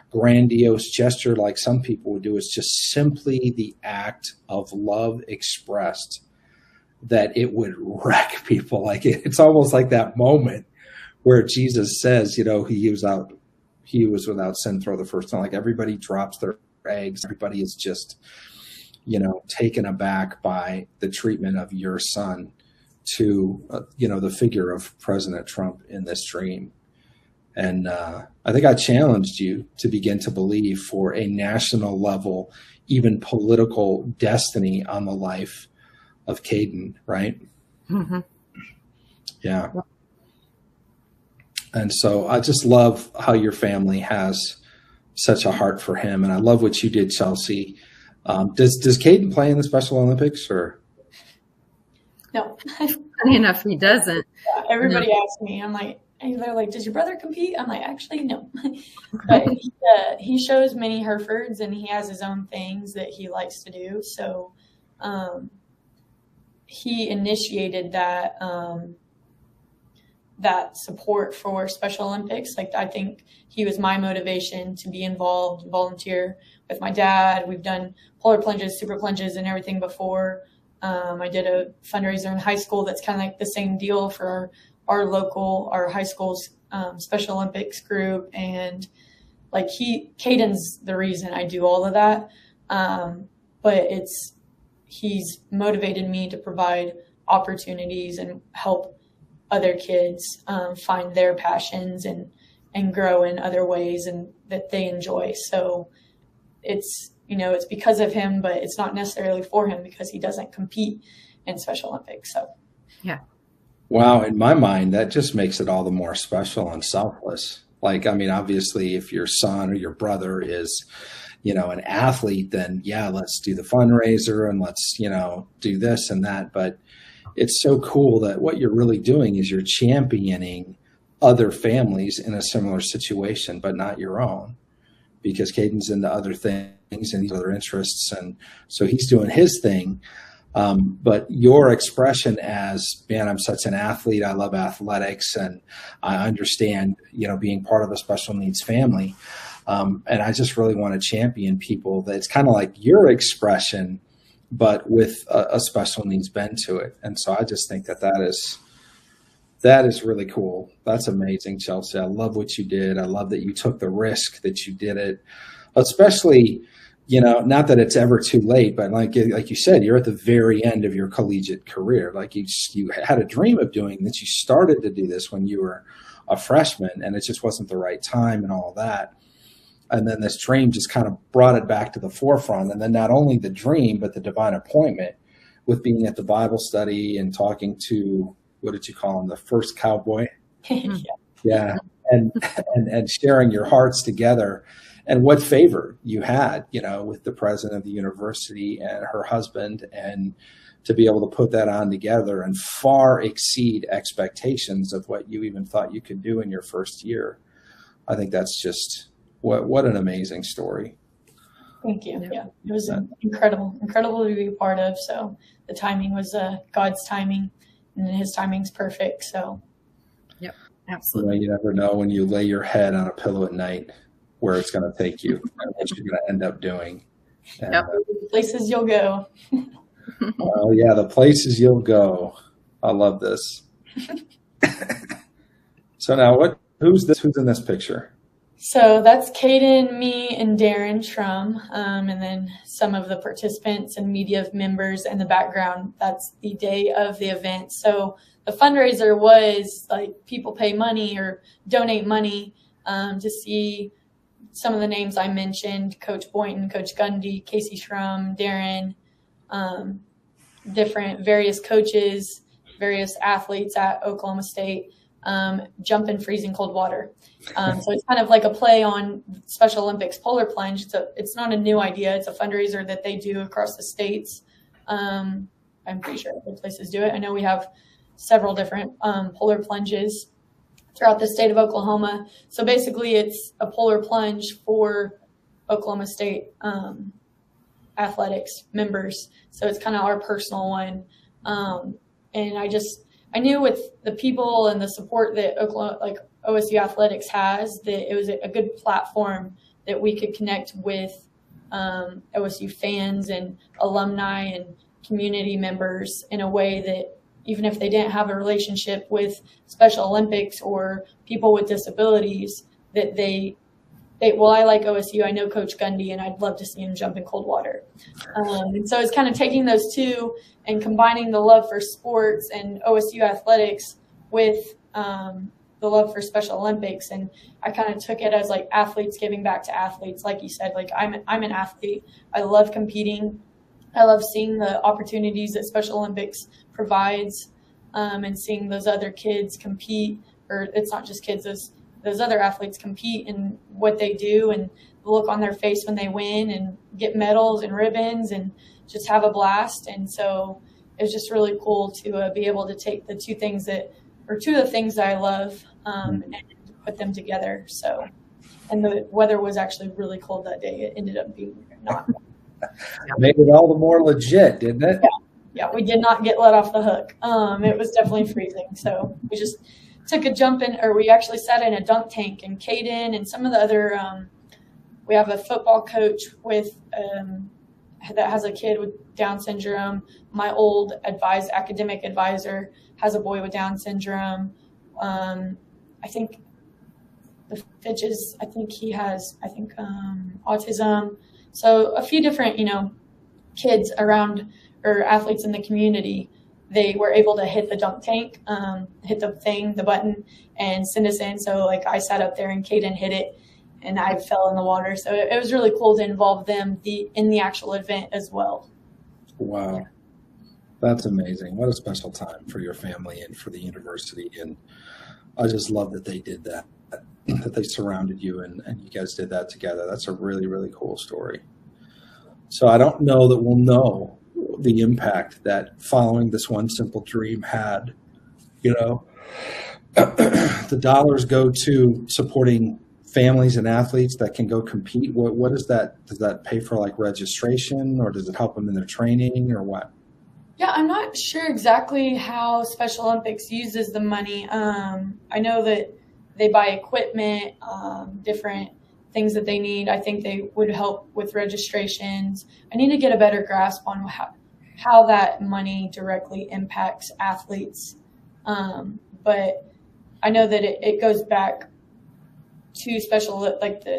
grandiose gesture like some people would do, it's just simply the act of love expressed, that it would wreck people. Like it's almost like that moment where Jesus says, he was without sin, throw the first stone. Like everybody drops their eggs. Everybody is just, taken aback by the treatment of your son to, the figure of President Trump in this dream. And I think I challenged you to begin to believe for a national level, even political destiny on the life of Caden, right? Mm-hmm. Yeah. And so I just love how your family has such a heart for him. And I love what you did, Chelsea. Does Caden play in the Special Olympics, or? No. Funny enough, he doesn't. Everybody asks me, I'm like, and they're like, does your brother compete? I'm like, actually, no. But he shows mini Herefords, and he has his own things that he likes to do. So he initiated that that support for Special Olympics. Like, I think he was my motivation to be involved, volunteer with my dad. We've done polar plunges, super plunges, and everything before. I did a fundraiser in high school that's kind of like the same deal for our high school's Special Olympics group. And like Caden's the reason I do all of that. But he's motivated me to provide opportunities and help other kids find their passions and grow in other ways and that they enjoy. So it's because of him, but it's not necessarily for him because he doesn't compete in Special Olympics. So, yeah. Wow. In my mind, that just makes it all the more special and selfless. Like, I mean, obviously, if your son or your brother is, an athlete, then yeah, let's do the fundraiser and let's, do this and that. But it's so cool that what you're really doing is you're championing other families in a similar situation, but not your own, because Caden's into other things and these other interests. And so he's doing his thing. But your expression as, man, I'm such an athlete. I love athletics and I understand, being part of a special needs family. And I just really want to champion people. That's kind of like your expression, but with a special needs bend to it. And so I just think that is really cool. That's amazing, Chelsea. I love what you did. I love that you took the risk that you did it, especially, not that it's ever too late, but like you said, you're at the very end of your collegiate career. Like you had a dream of doing this. You started to do this when you were a freshman and it just wasn't the right time and all that. And then this dream just kind of brought it back to the forefront. And then not only the dream, but the divine appointment with being at the Bible study and talking to, what did you call him? The first cowboy. Yeah. And sharing your hearts together and what favor you had, with the president of the university and her husband, and to be able to put that on together and far exceed expectations of what you even thought you could do in your first year. I think that's just what an amazing story. Thank you. Yeah, it was incredible to be a part of. So the timing was God's timing, and his timing's perfect. So, yep, absolutely. You never know when you lay your head on a pillow at night where it's going to take you and what you're going to end up doing. And, the places you'll go. Oh yeah, the places you'll go. I love this. So now who's in this picture? So that's Caden, me, and Darren Shrum, and then some of the participants and media members in the background. That's the day of the event. So the fundraiser was like people pay money or donate money to see some of the names I mentioned: Coach Boynton, Coach Gundy, Casey Shrum, Darren, various coaches, various athletes at Oklahoma State. Jump in freezing cold water. So it's kind of like a play on Special Olympics polar plunge. It's not a new idea. It's a fundraiser that they do across the states. I'm pretty sure other places do it. I know we have several different polar plunges throughout the state of Oklahoma. So basically it's a polar plunge for Oklahoma State athletics members. So it's kind of our personal one. And I knew with the people and the support that OSU Athletics has, that it was a good platform that we could connect with OSU fans and alumni and community members in a way that even if they didn't have a relationship with Special Olympics or people with disabilities, that I like OSU, I know Coach Gundy, and I'd love to see him jump in cold water. And so it's kind of taking those two and combining the love for sports and OSU athletics with the love for Special Olympics. And I kind of took it as like athletes giving back to athletes. Like you said, like I'm an athlete. I love competing. I love seeing the opportunities that Special Olympics provides and seeing those other kids compete, or it's not just kids, those other athletes compete in what they do and the look on their face when they win and get medals and ribbons and just have a blast. And so it was just really cool to be able to take two of the things that I love and put them together. So, and the weather was actually really cold that day. It ended up being not. Made it all the more legit, didn't it? Yeah, we did not get let off the hook. It was definitely freezing. So we just took a jump in, or we actually sat in a dunk tank, and Caden and some of the other, we have a football coach with that has a kid with Down syndrome. My old academic advisor has a boy with Down syndrome. I think the Fitch's, I think he has, autism. So a few different, kids around, or athletes in the community, they were able to hit the dunk tank, hit the button, and send us in. So like I sat up there and Caden hit it, and I fell in the water. So it was really cool to involve them in the actual event as well. Wow. That's amazing. What a special time for your family and for the university. And I just love that they did that they surrounded you and you guys did that together. That's a really, really cool story. So I don't know that we'll know the impact that following this one simple dream had. The dollars go to supporting families and athletes that can go compete. What is that? Does that pay for like registration, or does it help them in their training, or what? Yeah, I'm not sure exactly how Special Olympics uses the money. I know that they buy equipment, different things that they need. I think they would help with registrations. I need to get a better grasp on how that money directly impacts athletes. But I know that it goes back to the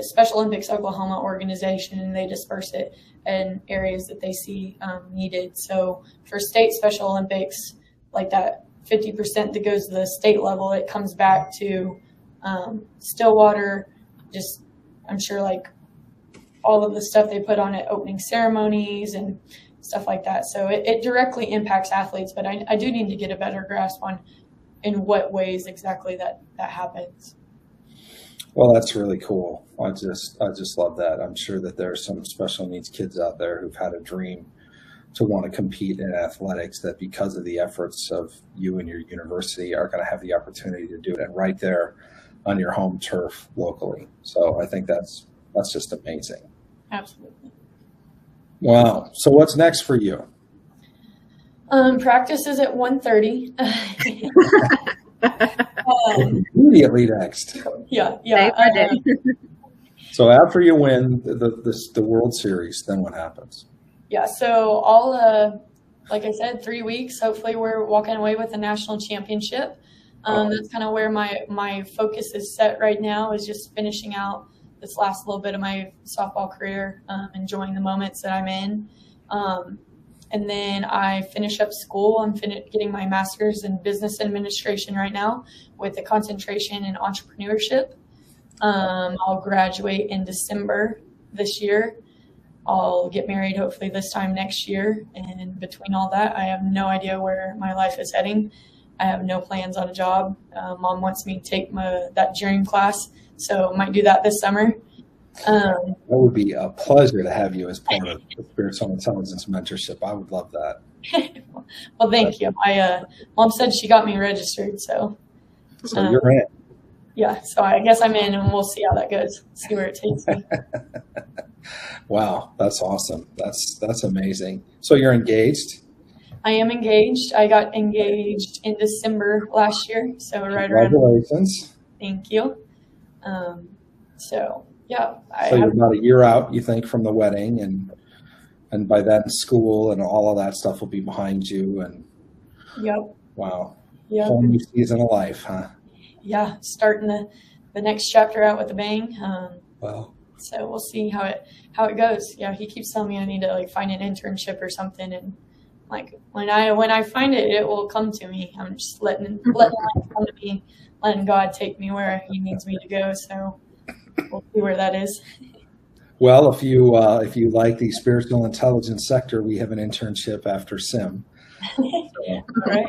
Special Olympics Oklahoma organization, and they disperse it in areas that they see needed. So for state Special Olympics, like that 50% that goes to the state level, it comes back to Stillwater, just I'm sure like all of the stuff they put on at opening ceremonies and stuff like that. So it directly impacts athletes, but I do need to get a better grasp on in what ways exactly that happens. Well, that's really cool. I just love that. I'm sure that there are some special needs kids out there who've had a dream to want to compete in athletics, that because of the efforts of you and your university are going to have the opportunity to do it right there on your home turf locally. So I think that's just amazing. Absolutely. Wow. So what's next for you? Practice is at 1:30. Immediately next. Yeah. So after you win the World Series, then what happens? Yeah, so all, like I said, 3 weeks. Hopefully we're walking away with a national championship. That's kind of where my focus is set right now, is just finishing out this last little bit of my softball career, enjoying the moments that I'm in. And then I finish up school. I'm getting my master's in business administration right now with a concentration in entrepreneurship. I'll graduate in December this year. I'll get married hopefully this time next year. And between all that, I have no idea where my life is heading. I have no plans on a job. Mom wants me to take that dream class, so I might do that this summer. That would be a pleasure to have you as part of the Spiritual Intelligence Mentorship. I would love that. Well, thank you. My mom said she got me registered, so you're in. Yeah, so I guess I'm in, and we'll see how that goes. See where it takes me. Wow, that's awesome. That's amazing. So you're engaged? I am engaged. I got engaged in December last year, so right around. Congratulations. Thank you. So yeah. So you're about a year out, you think, from the wedding, and by then school and all of that stuff will be behind you. And yep. Wow. Yep. Whole new season of life, huh? Yeah, starting the next chapter out with a bang. Wow. So we'll see how it goes. Yeah, he keeps telling me I need to find an internship or something, and when I find it, it will come to me. I'm just letting life come to me, letting God take me where He needs me to go. So we'll see where that is. Well, if you like the spiritual intelligence sector, we have an internship after SIM. So, right.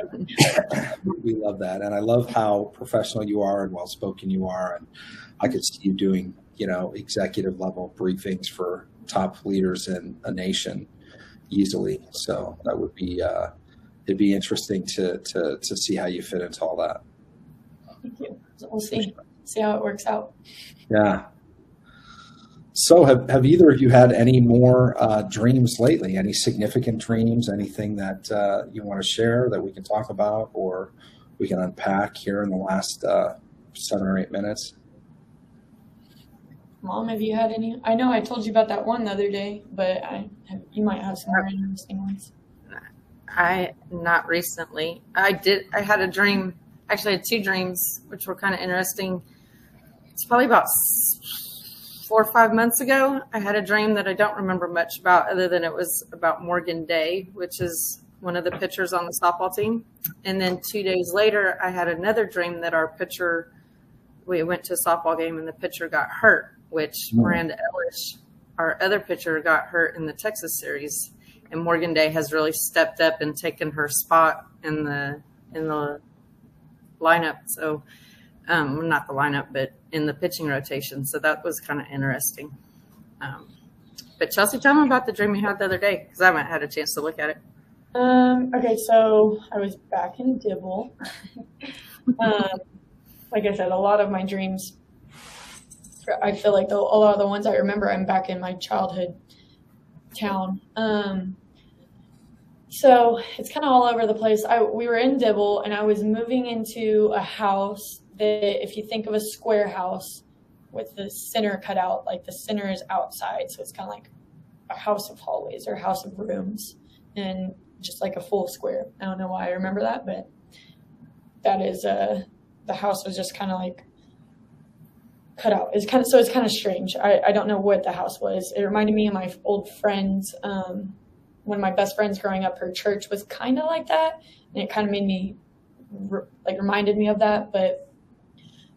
We love that, and I love how professional you are and well-spoken you are, and I could see you doing executive level briefings for top leaders in a nation easily. So that would be it'd be interesting to see how you fit into all that. Thank you. So we'll see how it works out. Yeah. So have either of you had any more dreams lately? Any significant dreams? Anything that you want to share that we can talk about, or we can unpack here in the last 7 or 8 minutes? Mom, have you had any? I know I told you about that one the other day, but you might have some more interesting ones. Not recently. I had a dream. Actually, I had 2 dreams, which were kind of interesting. It's probably about 4 or 5 months ago. I had a dream that I don't remember much about, other than it was about Morgan Day, which is one of the pitchers on the softball team. And then 2 days later, I had another dream that our pitcher, we went to a softball game and the pitcher got hurt, which Miranda Ellis, our other pitcher, got hurt in the Texas series. And Morgan Day has really stepped up and taken her spot in the lineup. So, not the lineup, but in the pitching rotation. So that was kind of interesting. But Chelsea, tell me about the dream you had the other day, because I haven't had a chance to look at it. Okay, so I was back in Dibble. Like I said, a lot of my dreams, I feel like a lot of the ones I remember, I'm back in my childhood town. So it's kind of all over the place. We were in Dibble, and I was moving into a house that, if you think of a square house with the center cut out, like the center is outside. So it's kind of like a house of hallways or a house of rooms, and just like a full square. I don't know why I remember that, but that is, the house was just kind of like cut out. It's kind of strange. I don't know what the house was. It reminded me of my old friends. One of my best friends growing up, her church was kind of like that, and it kind of made me reminded me of that. But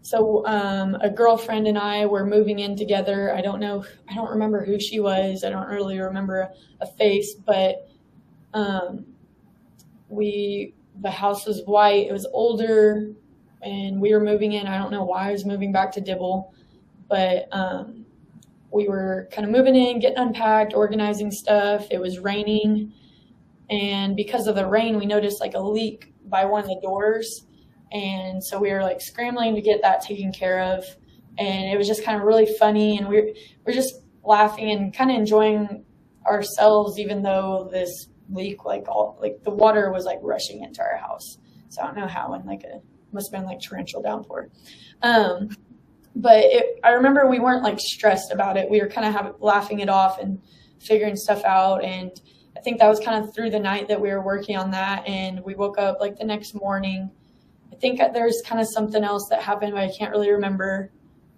so a girlfriend and I were moving in together. I don't remember who she was. I don't really remember a face, but the house was white. It was older, and we were moving in. I don't know why I was moving back to Dibble, but we were kind of moving in, getting unpacked, organizing stuff. It was raining, and because of the rain, we noticed like a leak by one of the doors, and so we were like scrambling to get that taken care of. And it was just kind of really funny, and we're just laughing and kind of enjoying ourselves, even though this leak, the water was like rushing into our house. So I don't know how, and must have been like torrential downpour. But I remember we weren't like stressed about it. We were kind of laughing it off and figuring stuff out. And I think that was kind of through the night that we were working on that. And we woke up like the next morning. I think there's kind of something else that happened, but I can't really remember.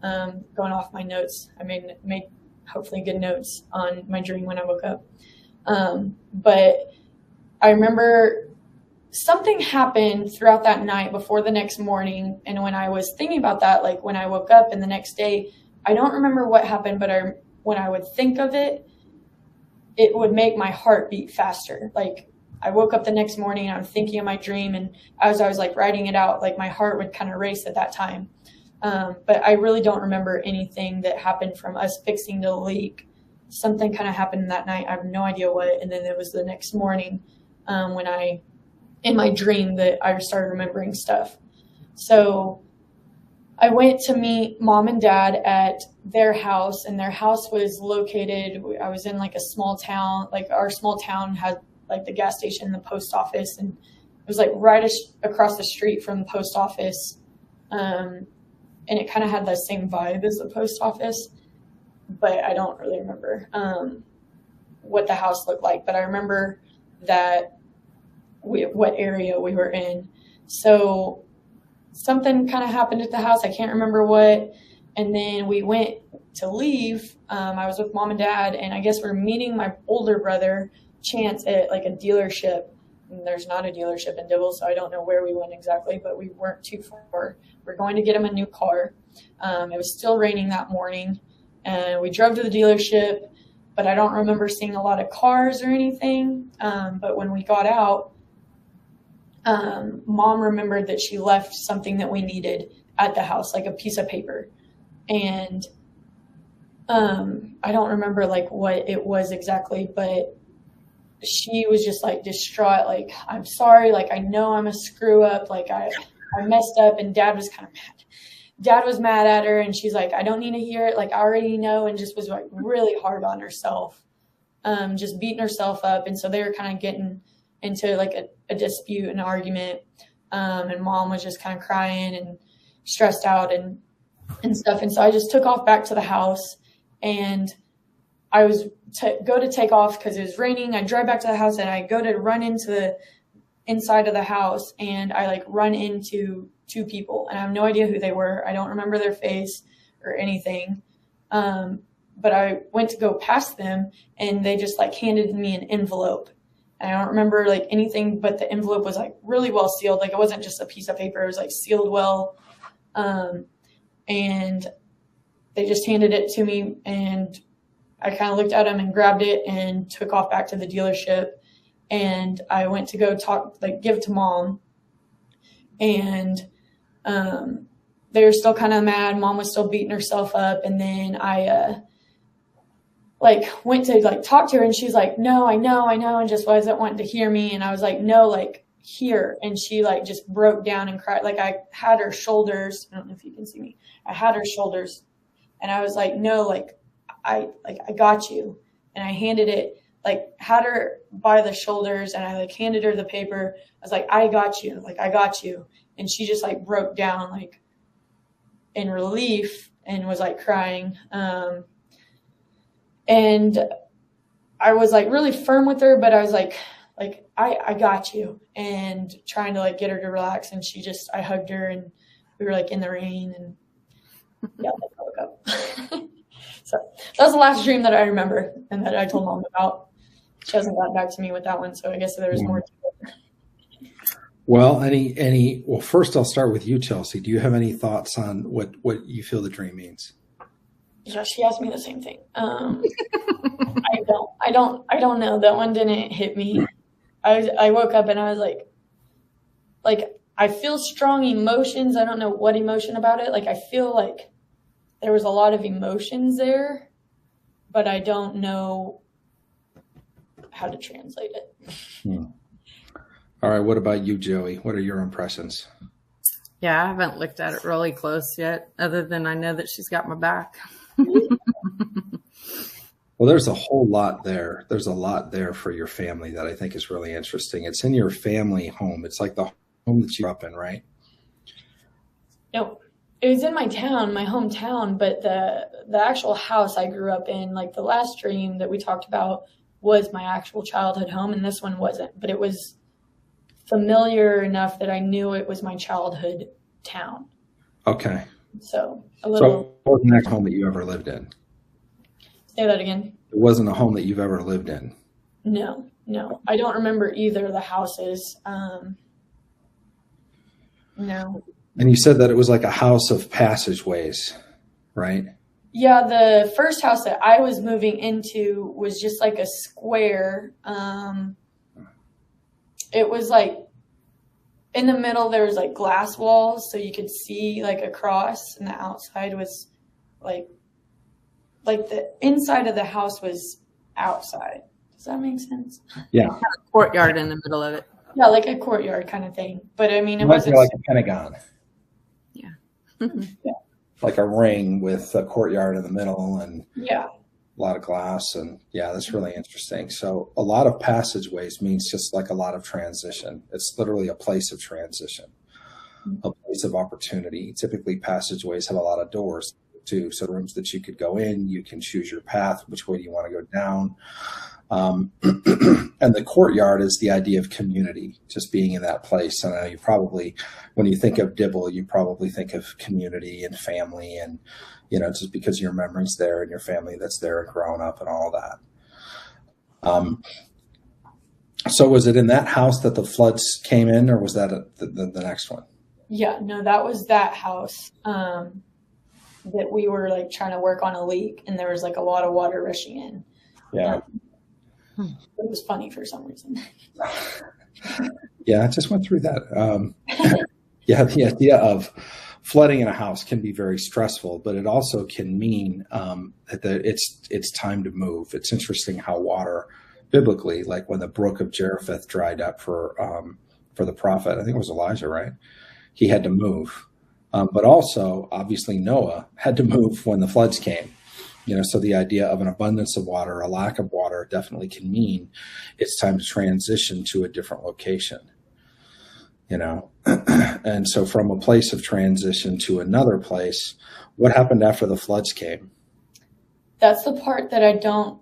Going off my notes, I made hopefully good notes on my dream when I woke up. But I remember something happened throughout that night before the next morning. And when I was thinking about that, like when I woke up and the next day, I don't remember what happened, but when I would think of it, it would make my heart beat faster. Like I woke up the next morning and I'm thinking of my dream. And as I was like writing it out, like my heart would kind of race at that time. But I really don't remember anything that happened from us fixing the leak. Something kind of happened that night. I have no idea what. And then it was the next morning when in my dream that I started remembering stuff. So I went to meet Mom and Dad at their house, and their house was located, I was in like a small town, like our small town had like the gas station and the post office, and it was like right across the street from the post office. And it kind of had the same vibe as the post office, but I don't really remember what the house looked like. But I remember that what area we were in. So something kind of happened at the house. I can't remember what. And then we went to leave. I was with Mom and Dad, and I guess we're meeting my older brother, Chance, at like a dealership. And there's not a dealership in Dibble, so I don't know where we went exactly, but we weren't too far. We're going to get him a new car. It was still raining that morning, and we drove to the dealership, but I don't remember seeing a lot of cars or anything. But when we got out, Mom remembered that she left something that we needed at the house, like a piece of paper. And I don't remember like what it was exactly, but she was just like distraught, like, I'm sorry, like I know I'm a screw up, like I messed up. And Dad was kind of mad. Dad was mad at her, and she's like, I don't need to hear it, like I already know, and just was like really hard on herself, just beating herself up. And so they were kind of getting into like a dispute, an argument. And mom was just kind of crying and stressed out and stuff. And so I just took off back to the house, and I was go to take off because it was raining. I drive back to the house and I go to run into the inside of the house, and I like run into two people, and I have no idea who they were. I don't remember their face or anything. But I went to go past them, and they just like handed me an envelope. And I don't remember like anything, but the envelope was like really well sealed. Like it wasn't just a piece of paper. It was like sealed well. And they just handed it to me, and I kind of looked at them and grabbed it and took off back to the dealership. And I went to go give it to mom. And they were still kind of mad. Mom was still beating herself up. And then I went to talk to her, and she's like, no, I know, and just wasn't wanting to hear me. And I was like, no, like here. And she just broke down and cried. Like I had her shoulders. I don't know if you can see me. I had her shoulders, and I was like, no, I got you. And I handed it, had her by the shoulders, and I handed her the paper. I was like, I got you. I got you. And she just broke down in relief and was crying. And I was really firm with her, but I was I got you, and trying to get her to relax. And I hugged her, and we were in the rain, and yeah, I woke up. So that was the last dream that I remember and that I told mom about. She hasn't gotten back to me with that one, so I guess there was more to it. Well, well, first I'll start with you, Chelsea. Do you have any thoughts on what you feel the dream means? Yeah, she asked me the same thing. I don't know. That one didn't hit me. I woke up and I was like, I feel strong emotions. I don't know what emotion about it. I feel like there was a lot of emotions there, but I don't know how to translate it. All right. What about you, Joey? What are your impressions? Yeah, I haven't looked at it really close yet, other than I know that she's got my back. Well, there's a whole lot there. There's a lot there for your family that I think is really interesting. It's in your family home. It's like the home that you grew up in, right? No, it was in my town, my hometown, but the actual house I grew up in, the last dream that we talked about was my actual childhood home, and this one wasn't, but it was familiar enough that I knew it was my childhood town. Okay. So a little. So what was the next home that you ever lived in? Say that again. It wasn't a home that you've ever lived in. No. I don't remember either of the houses. No. And you said that it was like a house of passageways, right? Yeah, the first house that I was moving into was just a square. It was in the middle there was glass walls, so you could see across, and the outside was the inside of the house was outside. Does that make sense? Yeah. Kind of courtyard in the middle of it. Yeah, like a courtyard kind of thing. But I mean, it wasn't like a Pentagon. Yeah. Yeah. Like a ring with a courtyard in the middle and Yeah. a lot of glass. And yeah, that's really interesting. So a lot of passageways means just like a lot of transition. It's literally a place of transition, a place of opportunity. Typically passageways have a lot of doors too. So rooms that you could go in, you can choose your path, which way do you want to go down. And the courtyard is the idea of community, just being in that place. And you probably, when you think of Dibble, you probably think of community and family and, just because your memories there and your family that's there and growing up and all that. So was it in that house that the floods came in, or was that the next one? Yeah, no, that was that house that we were trying to work on a leak, and there was a lot of water rushing in. Yeah. It was funny for some reason. Yeah, I just went through that. Yeah, the idea of flooding in a house can be very stressful, but it also can mean that it's time to move. It's interesting how water, biblically, like when the brook of Jerephoth dried up for the prophet, I think it was Elijah, right? He had to move. But also, obviously, Noah had to move when the floods came. So the idea of an abundance of water, a lack of water definitely can mean it's time to transition to a different location. And so from a place of transition to another place, what happened after the floods came? That's the part that I don't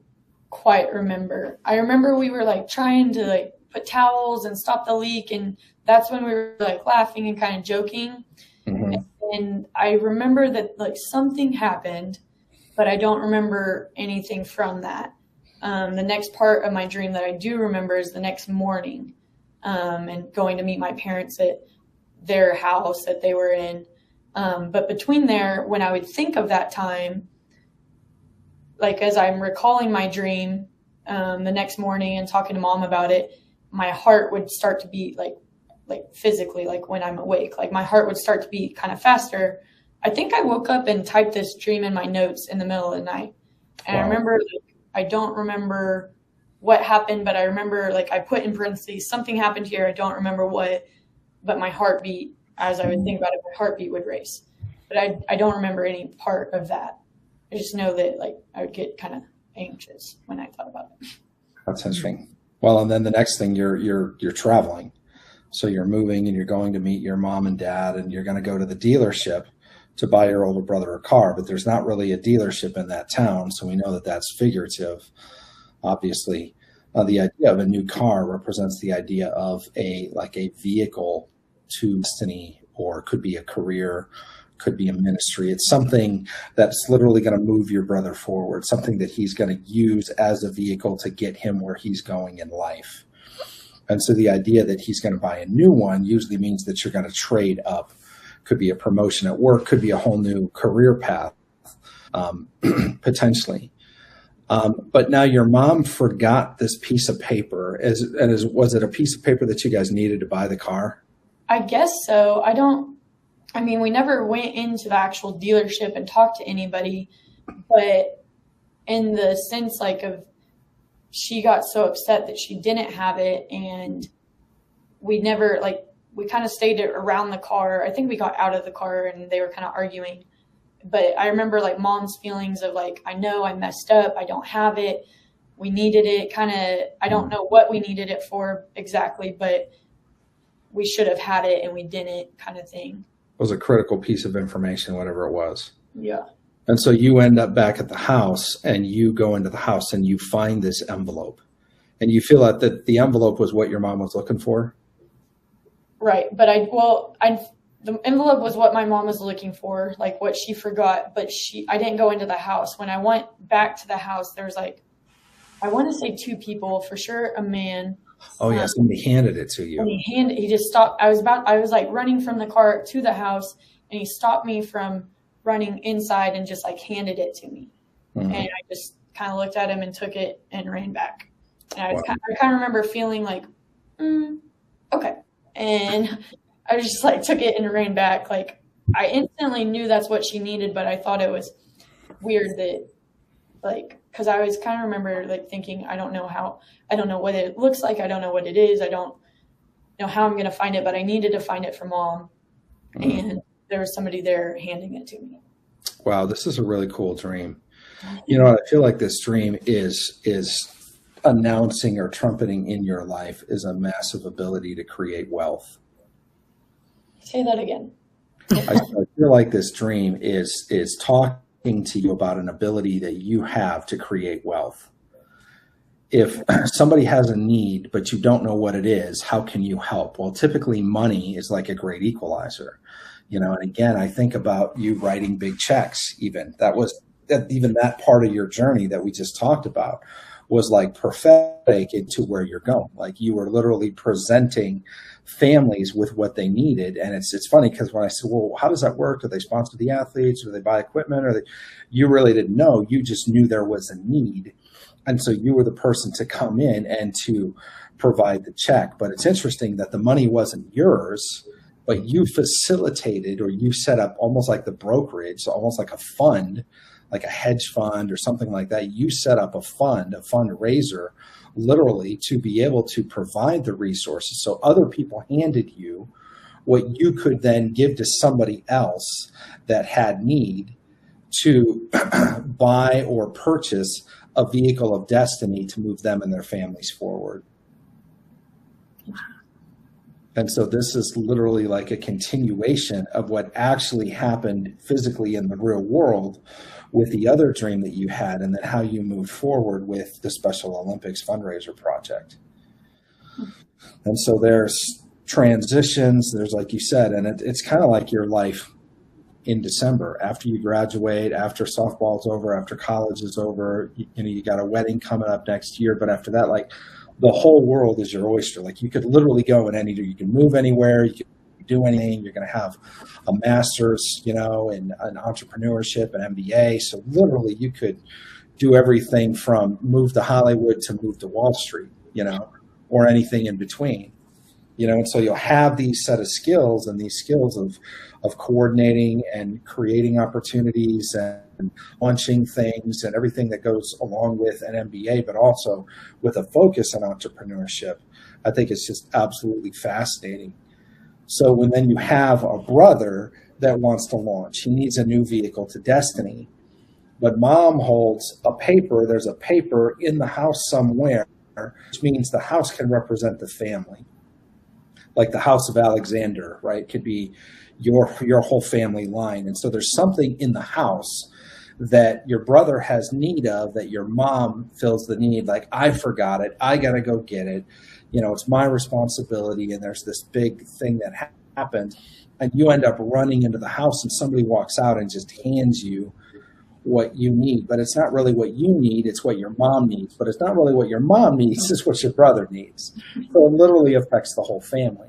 quite remember. I remember we were like trying to like put towels and stop the leak, and that's when we were like laughing and kind of joking. Mm-hmm. And I remember that like something happened, but I don't remember anything from that. The next part of my dream that I do remember is the next morning, and going to meet my parents at their house that they were in. But between there, when I would think of that time, like as I'm recalling my dream the next morning and talking to mom about it, my heart would start to beat like physically, like when I'm awake, like my heart would start to beat kind of faster. I think I woke up and typed this dream in my notes in the middle of the night. And wow. I remember, like, I don't remember what happened, but I remember like I put in parentheses, something happened here. I don't remember what, but my heartbeat, as I would think about it, my heartbeat would race. But I don't remember any part of that. I just know that like I would get kind of anxious when I thought about it. That's interesting. Well, and then the next thing, you're traveling. So you're moving and you're going to meet your mom and dad, and you're going to go to the dealership to buy your older brother a car, but there's not really a dealership in that town. So we know that that's figurative. Obviously, the idea of a new car represents the idea of a vehicle to destiny, or could be a career, could be a ministry. It's something that's literally going to move your brother forward, something that he's going to use as a vehicle to get him where he's going in life. And so the idea that he's going to buy a new one usually means that you're going to trade up. Could be a promotion at work, could be a whole new career path, potentially. But now your mom forgot this piece of paper. Was it a piece of paper that you guys needed to buy the car? I guess so. We never went into the actual dealership and talked to anybody, but in the sense like of, she got so upset that she didn't have it, and we never we kind of stayed around the car. I think we got out of the car and they were kind of arguing, but I remember like mom's feelings of like, I know I messed up. I don't have it. We needed it I don't know what we needed it for exactly, but we should have had it and we didn't, kind of thing. It was a critical piece of information, whatever it was. Yeah. And so you end up back at the house, and you go into the house and you find this envelope, and you feel that the envelope was what your mom was looking for. Right. But the envelope was what my mom was looking for, like what she forgot, but I didn't go into the house. When I went back to the house, there was like, I want to say 2 people, for sure a man. Oh yeah, somebody handed it to you. And he just stopped. I was like running from the car to the house, and he stopped me from running inside and just like handed it to me. Mm-hmm. And I just kind of looked at him and took it and ran back. And I kind of remember feeling like, okay. And I just like took it and ran back. Like I instantly knew that's what she needed, but I thought it was weird that like, cause I always kind of remember like thinking, I don't know what it looks like. I don't know what it is. I don't know how I'm going to find it, but I needed to find it for mom. Mm-hmm. And there was somebody there handing it to me. Wow. This is a really cool dream. You know, I feel like this dream is announcing or trumpeting in your life is a massive ability to create wealth. Say that again. I feel like this dream is talking to you about an ability that you have to create wealth. If somebody has a need, but you don't know what it is, how can you help? Well, typically money is like a great equalizer. You know, and again, I think about you writing big checks. Even that part of your journey that we just talked about was like prophetic into where you're going. Like you were literally presenting families with what they needed. And it's funny because when I said, well, how does that work? Do they sponsor the athletes? Or do they buy equipment? You really didn't know. You just knew there was a need. And so you were the person to come in and to provide the check. But it's interesting that the money wasn't yours, but you facilitated, or you set up almost like the brokerage, so almost like a fund, like a hedge fund or something like that. You set up a fundraiser, literally to be able to provide the resources. So other people handed you what you could then give to somebody else that had need to buy or purchase a vehicle of destiny to move them and their families forward. And so this is literally like a continuation of what actually happened physically in the real world with the other dream that you had, and then how you moved forward with the Special Olympics fundraiser project. And so there's transitions, there's, like you said, and it's kind of like your life in December after you graduate, after softball's over, after college is over. You got a wedding coming up next year, but after that, like, the whole world is your oyster. Like, you could literally go in you can move anywhere, you can do anything. You're going to have a master's, in entrepreneurship, an MBA. So literally you could do everything from move to Hollywood to move to Wall Street, or anything in between, and so you'll have these set of skills, and these skills of coordinating and creating opportunities and launching things and everything that goes along with an MBA, but also with a focus on entrepreneurship. I think it's just absolutely fascinating. So when then you have a brother that wants to launch, he needs a new vehicle to destiny, but mom holds a paper. There's a paper in the house somewhere, which means the house can represent the family. Like the House of Alexander, right? Could be your whole family line. And so there's something in the house that your brother has need of, that your mom fills the need. Like, I forgot it. I got to go get it. It's my responsibility. And there's this big thing that happened, and you end up running into the house, and somebody walks out and just hands you what you need. But it's not really what you need. It's what your mom needs. But it's not really what your mom needs. It's what your brother needs. So it literally affects the whole family.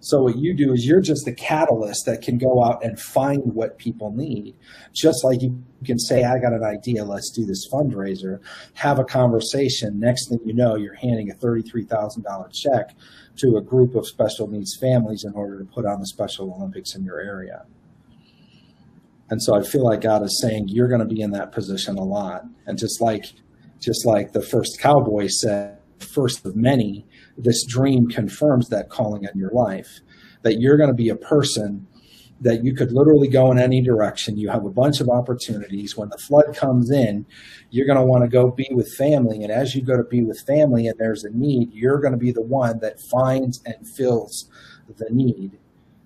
So what you do is you're just the catalyst that can go out and find what people need. Just like you can say, I got an idea, let's do this fundraiser, have a conversation. Next thing you know, you're handing a $33,000 check to a group of special needs families in order to put on the Special Olympics in your area. And so I feel like God is saying you're going to be in that position a lot. And just like the first cowboy said, first of many, this dream confirms that calling on your life, that you're going to be a person that you could literally go in any direction. You have a bunch of opportunities. When the flood comes in, you're going to want to go be with family. And as you go to be with family and there's a need, you're going to be the one that finds and fills the need.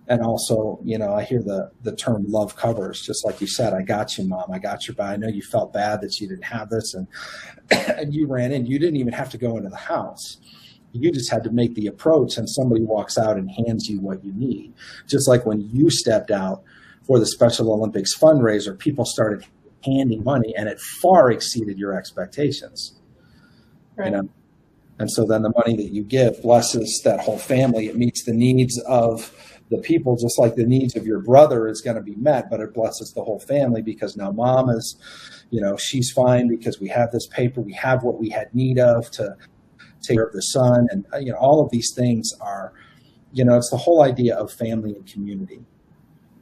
And also, I hear the term love covers, just like you said, I got you, Mom. I got your back. I know you felt bad that you didn't have this. And you ran in. You didn't even have to go into the house. You just had to make the approach, and somebody walks out and hands you what you need. Just like when you stepped out for the Special Olympics fundraiser, people started handing money, and it far exceeded your expectations. Right. And so then the money that you give blesses that whole family. It meets the needs of the people, just like the needs of your brother is going to be met, but it blesses the whole family because now Mom is, she's fine because we have this paper, we have what we had need of to take care of the son. And, all of these things are, it's the whole idea of family and community.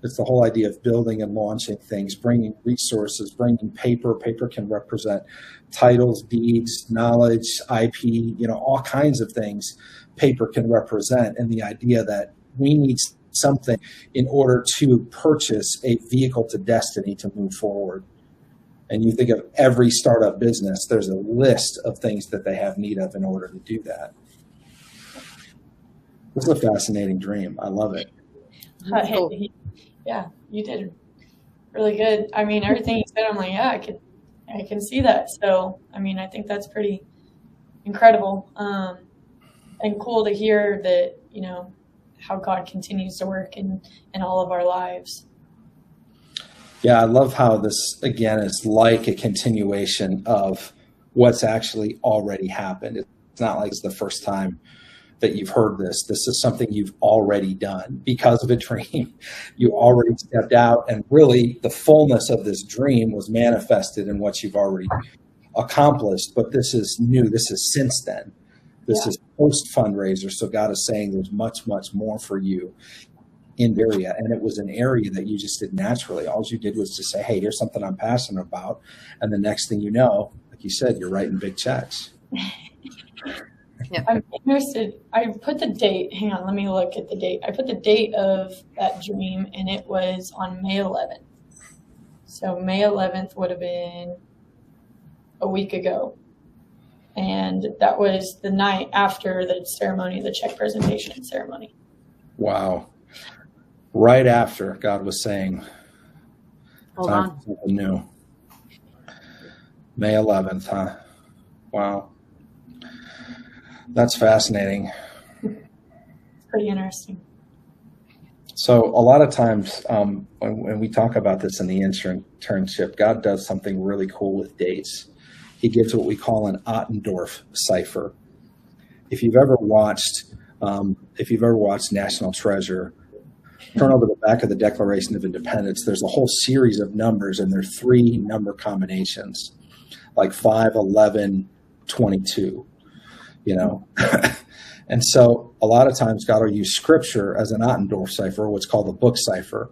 It's the whole idea of building and launching things, bringing resources, bringing paper. Paper can represent titles, deeds, knowledge, IP, all kinds of things paper can represent. And the idea that we need something in order to purchase a vehicle to destiny to move forward. And you think of every startup business, there's a list of things that they have need of in order to do that. This is a fascinating dream. I love it. Cool. Yeah, you did really good. I mean, everything you said, I'm like, yeah, I can see that. So, I mean, I think that's pretty incredible and cool to hear that, how God continues to work in all of our lives. Yeah, I love how this, again, is like a continuation of what's actually already happened. It's not like it's the first time that you've heard this. This is something you've already done because of a dream. You already stepped out, and really the fullness of this dream was manifested in what you've already accomplished. But this is new. This is since then. This is post fundraiser. So God is saying there's much, much more for you in the area. And it was an area that you just did naturally. All you did was to say, hey, here's something I'm passionate about. And the next thing you know, like you said, you're writing big checks. Yeah. I'm interested. I put the date. Hang on, let me look at the date. I put the date of that dream, and it was on May 11th. So May 11th would have been a week ago. And that was the night after the ceremony, the check presentation ceremony. Wow. Right after God was saying, Hold time on. for something new. May 11th, huh? Wow. That's fascinating. Pretty interesting. So a lot of times when we talk about this in the internship, God does something really cool with dates. He gives what we call an Ottendorf cipher. If you've ever watched National Treasure, turn over the back of the Declaration of Independence, there's a whole series of numbers, and there are 3 number combinations, like 5, 11, 22, you know. And so a lot of times God will use scripture as an Ottendorf cipher, what's called a book cipher.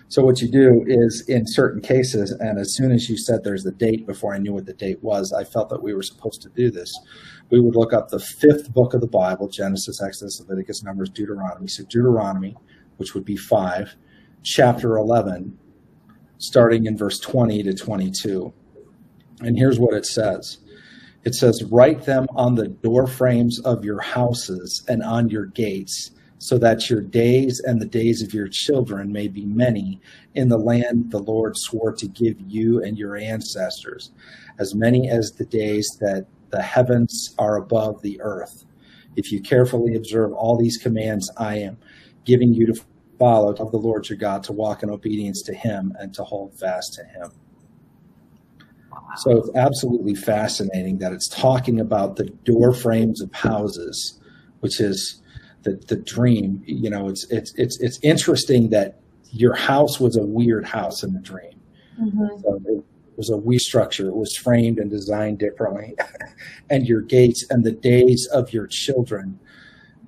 So what you do is, in certain cases, and as soon as you said there's the date, before I knew what the date was, I felt that we were supposed to do this. We would look up the 5th book of the Bible, Genesis, Exodus, Leviticus, Numbers, Deuteronomy. So Deuteronomy, which would be 5, chapter 11, starting in verse 20 to 22. And here's what it says. It says, write them on the door frames of your houses and on your gates, so that your days and the days of your children may be many in the land the Lord swore to give you and your ancestors, as many as the days that the heavens are above the earth. If you carefully observe all these commands I am giving you to follow of the Lord your God, to walk in obedience to him and to hold fast to him. So it's absolutely fascinating that it's talking about the door frames of houses, which is the dream. You know, it's interesting that your house was a weird house in the dream. Mm-hmm. So it was a weird structure. It was framed and designed differently. And your gates and the days of your children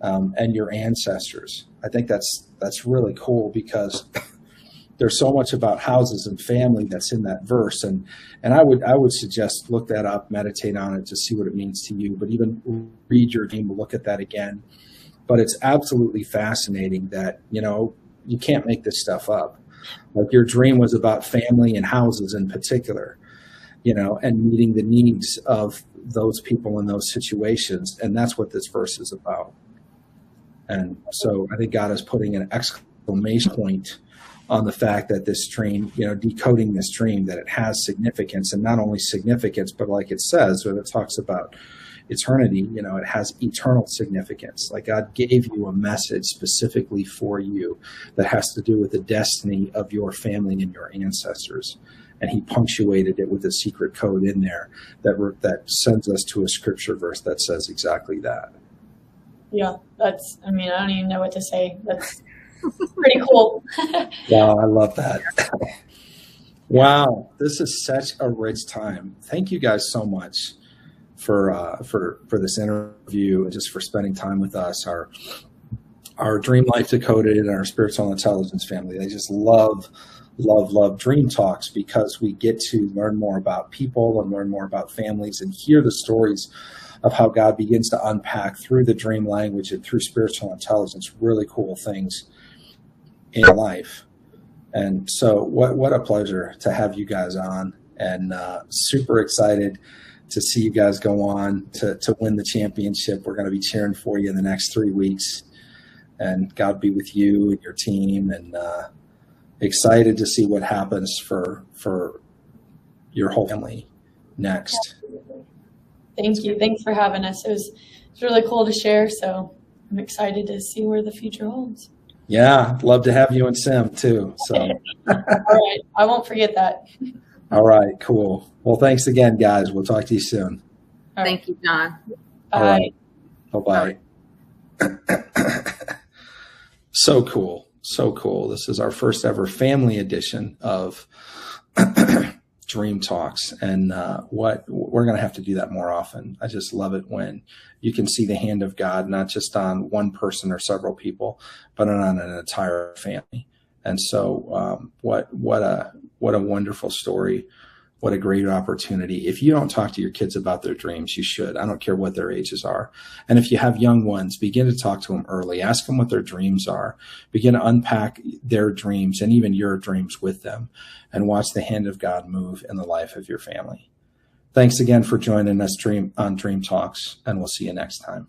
and your ancestors. I think that's really cool, because there's so much about houses and family that's in that verse. And I would suggest look that up, meditate on it to see what it means to you, but even read your dream, look at that again. But it's absolutely fascinating that, you know, you can't make this stuff up. Like, your dream was about family and houses in particular, you know, and meeting the needs of those people in those situations. And that's what this verse is about. And so I think God is putting an exclamation point on the fact that this dream, you know, decoding this dream, that it has significance, and not only significance, but like it says, when it talks about eternity, you know, it has eternal significance. Like, God gave you a message specifically for you that has to do with the destiny of your family and your ancestors. And he punctuated it with a secret code in there that sends us to a scripture verse that says exactly that. Yeah, I don't even know what to say. That's pretty cool. Wow, I love that. Wow, this is such a rich time. Thank you guys so much for this interview, and just for spending time with us. Our Dream Life Decoded and our Spiritual Intelligence family, they just love Dream Talks, because we get to learn more about people and learn more about families and hear the stories of how God begins to unpack through the dream language and through spiritual intelligence really cool things in life. And so what a pleasure to have you guys on, and super excited to see you guys go on to win the championship. We're going to be cheering for you in the next 3 weeks, and God be with you and your team, and excited to see what happens for your whole family next. Thank you. Thanks for having us. It's really cool to share. So I'm excited to see where the future holds. Yeah, love to have you and Sim too. So, all right, I won't forget that. All right, cool. Well, thanks again, guys. We'll talk to you soon. Thank you, John. Bye. All right. Bye-bye. So cool. So cool. This is our first ever family edition of Dream Talks, and what we're going to have to do that more often. I just love it when you can see the hand of God, not just on one person or several people, but on an entire family. And so what a wonderful story. What a great opportunity. If you don't talk to your kids about their dreams, you should. I don't care what their ages are. And if you have young ones, begin to talk to them early. Ask them what their dreams are. Begin to unpack their dreams and even your dreams with them, and watch the hand of God move in the life of your family. Thanks again for joining us on Dream Talks, and we'll see you next time.